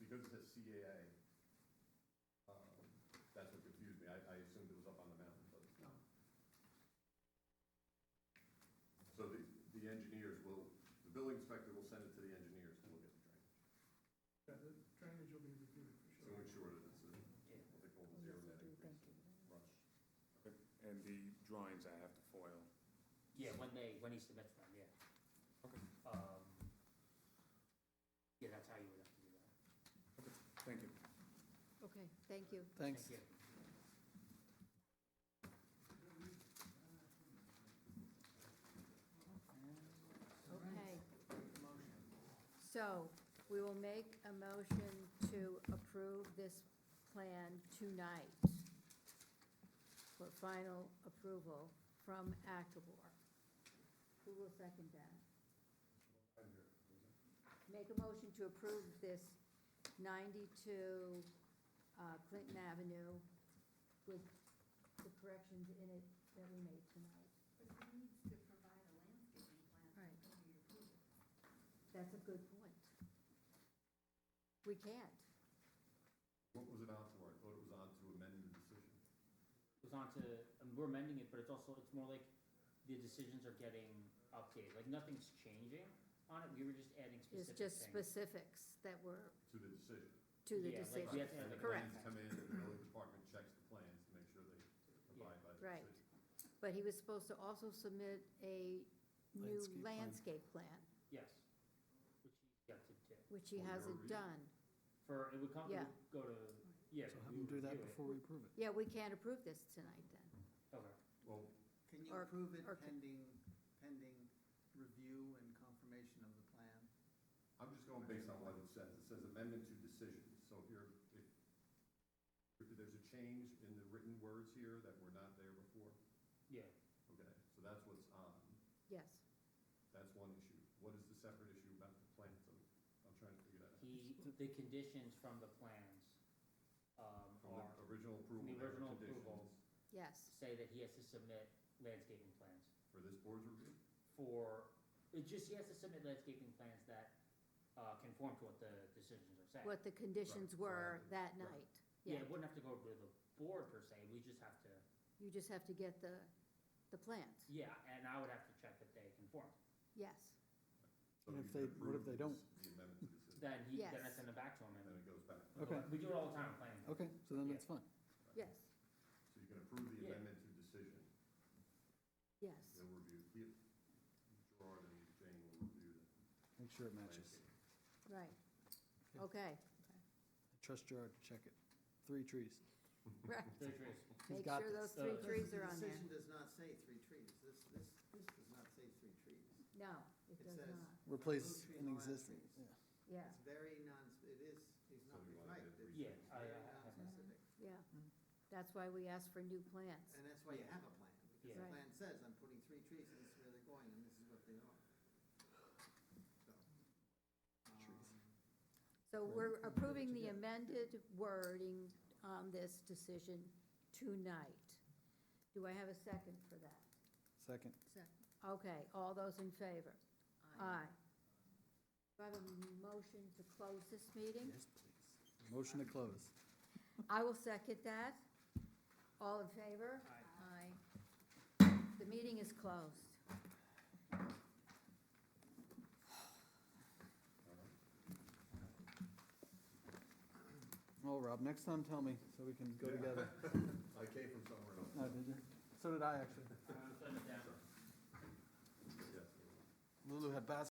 Because it says CAA, that's what confused me. I assumed it was up on the mountain, but it's not. So the engineers will, the building inspector will send it to the engineers to look at the drainage, Yeah, the drainage will be reviewed for to sure. ensure that it's what they call the zero net increase rush. And the drawings I have to foil. Yeah, when he submits them, yeah. Okay. Yeah, that's how you would have to do that. Okay, thank you. Okay, thank you. Thanks. Thank you. Okay. So, we will make a motion to approve this plan tonight for final approval from ACABOR. Who will second that? Make a motion to approve this 92 Clinton Avenue with the corrections in it that we made tonight. But he needs to provide a landscaping plan Right. for your approval. That's a good point. We can't. What was it on for? I thought it was on to amend the decision. It was on to, we're amending it, but it's also, it's more like the decisions are getting updated, like nothing's changing on it, we were just adding It's specific just things. specifics that were To the decision. to the Yeah, like we have to decision. have And the Correct. plans come in, and the building department checks the plans to make sure they abide by the Right. decision. But he was supposed to also submit a new Landscape plan. landscape plan, Yes, which he's got to do. which he For your hasn't review? done. It would come, it Yeah. would go to, yeah. So have we them would do that review it. before we approve it. Yeah, we can't approve this tonight then. Okay, Well, Can you Or- approve it or- pending review and confirmation of the plan? I'm just going based on what it says. It says amendment to decision. So if there's a change in the written words here that were not there before, yeah. okay, so that's what's on. Yes. That's one issue. What is the separate issue about the plans? I'm trying to figure that out. The conditions from the plans, From are, the original approval, the there were original conditions approval. Yes. say that he has to submit landscaping plans for this board's review? he has to submit landscaping plans that, conform to what the decisions are saying. What the conditions Right, so I were have to- that right. night. Yeah, it wouldn't have to go to the board per se, we just have to, You just have to get the plans. yeah, and I would have to check that they conform. Yes. So And you if can they- what if approve they don't? The amendment to decision, Then Yes. then I send it back to him and then and it goes back. Okay. we do it all the time in planning. board. Okay, so then Yeah. that's fine. Yes. So you can approve the Yeah. amendment to decision. Yes. They'll review, Gerard and Jane will review Make sure it the matches. landscape. Right. Okay. I trust Gerard to check it. 3 trees. Right. Three trees. Make got sure this. those 3 trees The are on there. decision does not say 3 trees. This does not say 3 trees. No, it It does says- not. Replace Blue tree an and last existing, trees. yeah. Yeah, It's very he's So not you wanna right. add It's three Yeah, trees? very I have that. non-specific. yeah. That's why we asked for new plans. And that's why you have a plan, because the Yeah. Right. plan says, I'm putting 3 trees, and this is where they're going, and this is what they are. So we're approving the amended wording on this decision tonight. Do I have a second for that? Second. Second. Okay, all those in favor? Aye. Do I have a motion to close this meeting? Yes, please. Motion to close. I will second that. All in favor? Aye. Aye. The meeting is closed. Oh, Rob, next time tell me so we can go together. I came from somewhere else. Oh, did you? So did I, actually. Shut it down. Lulu had basketball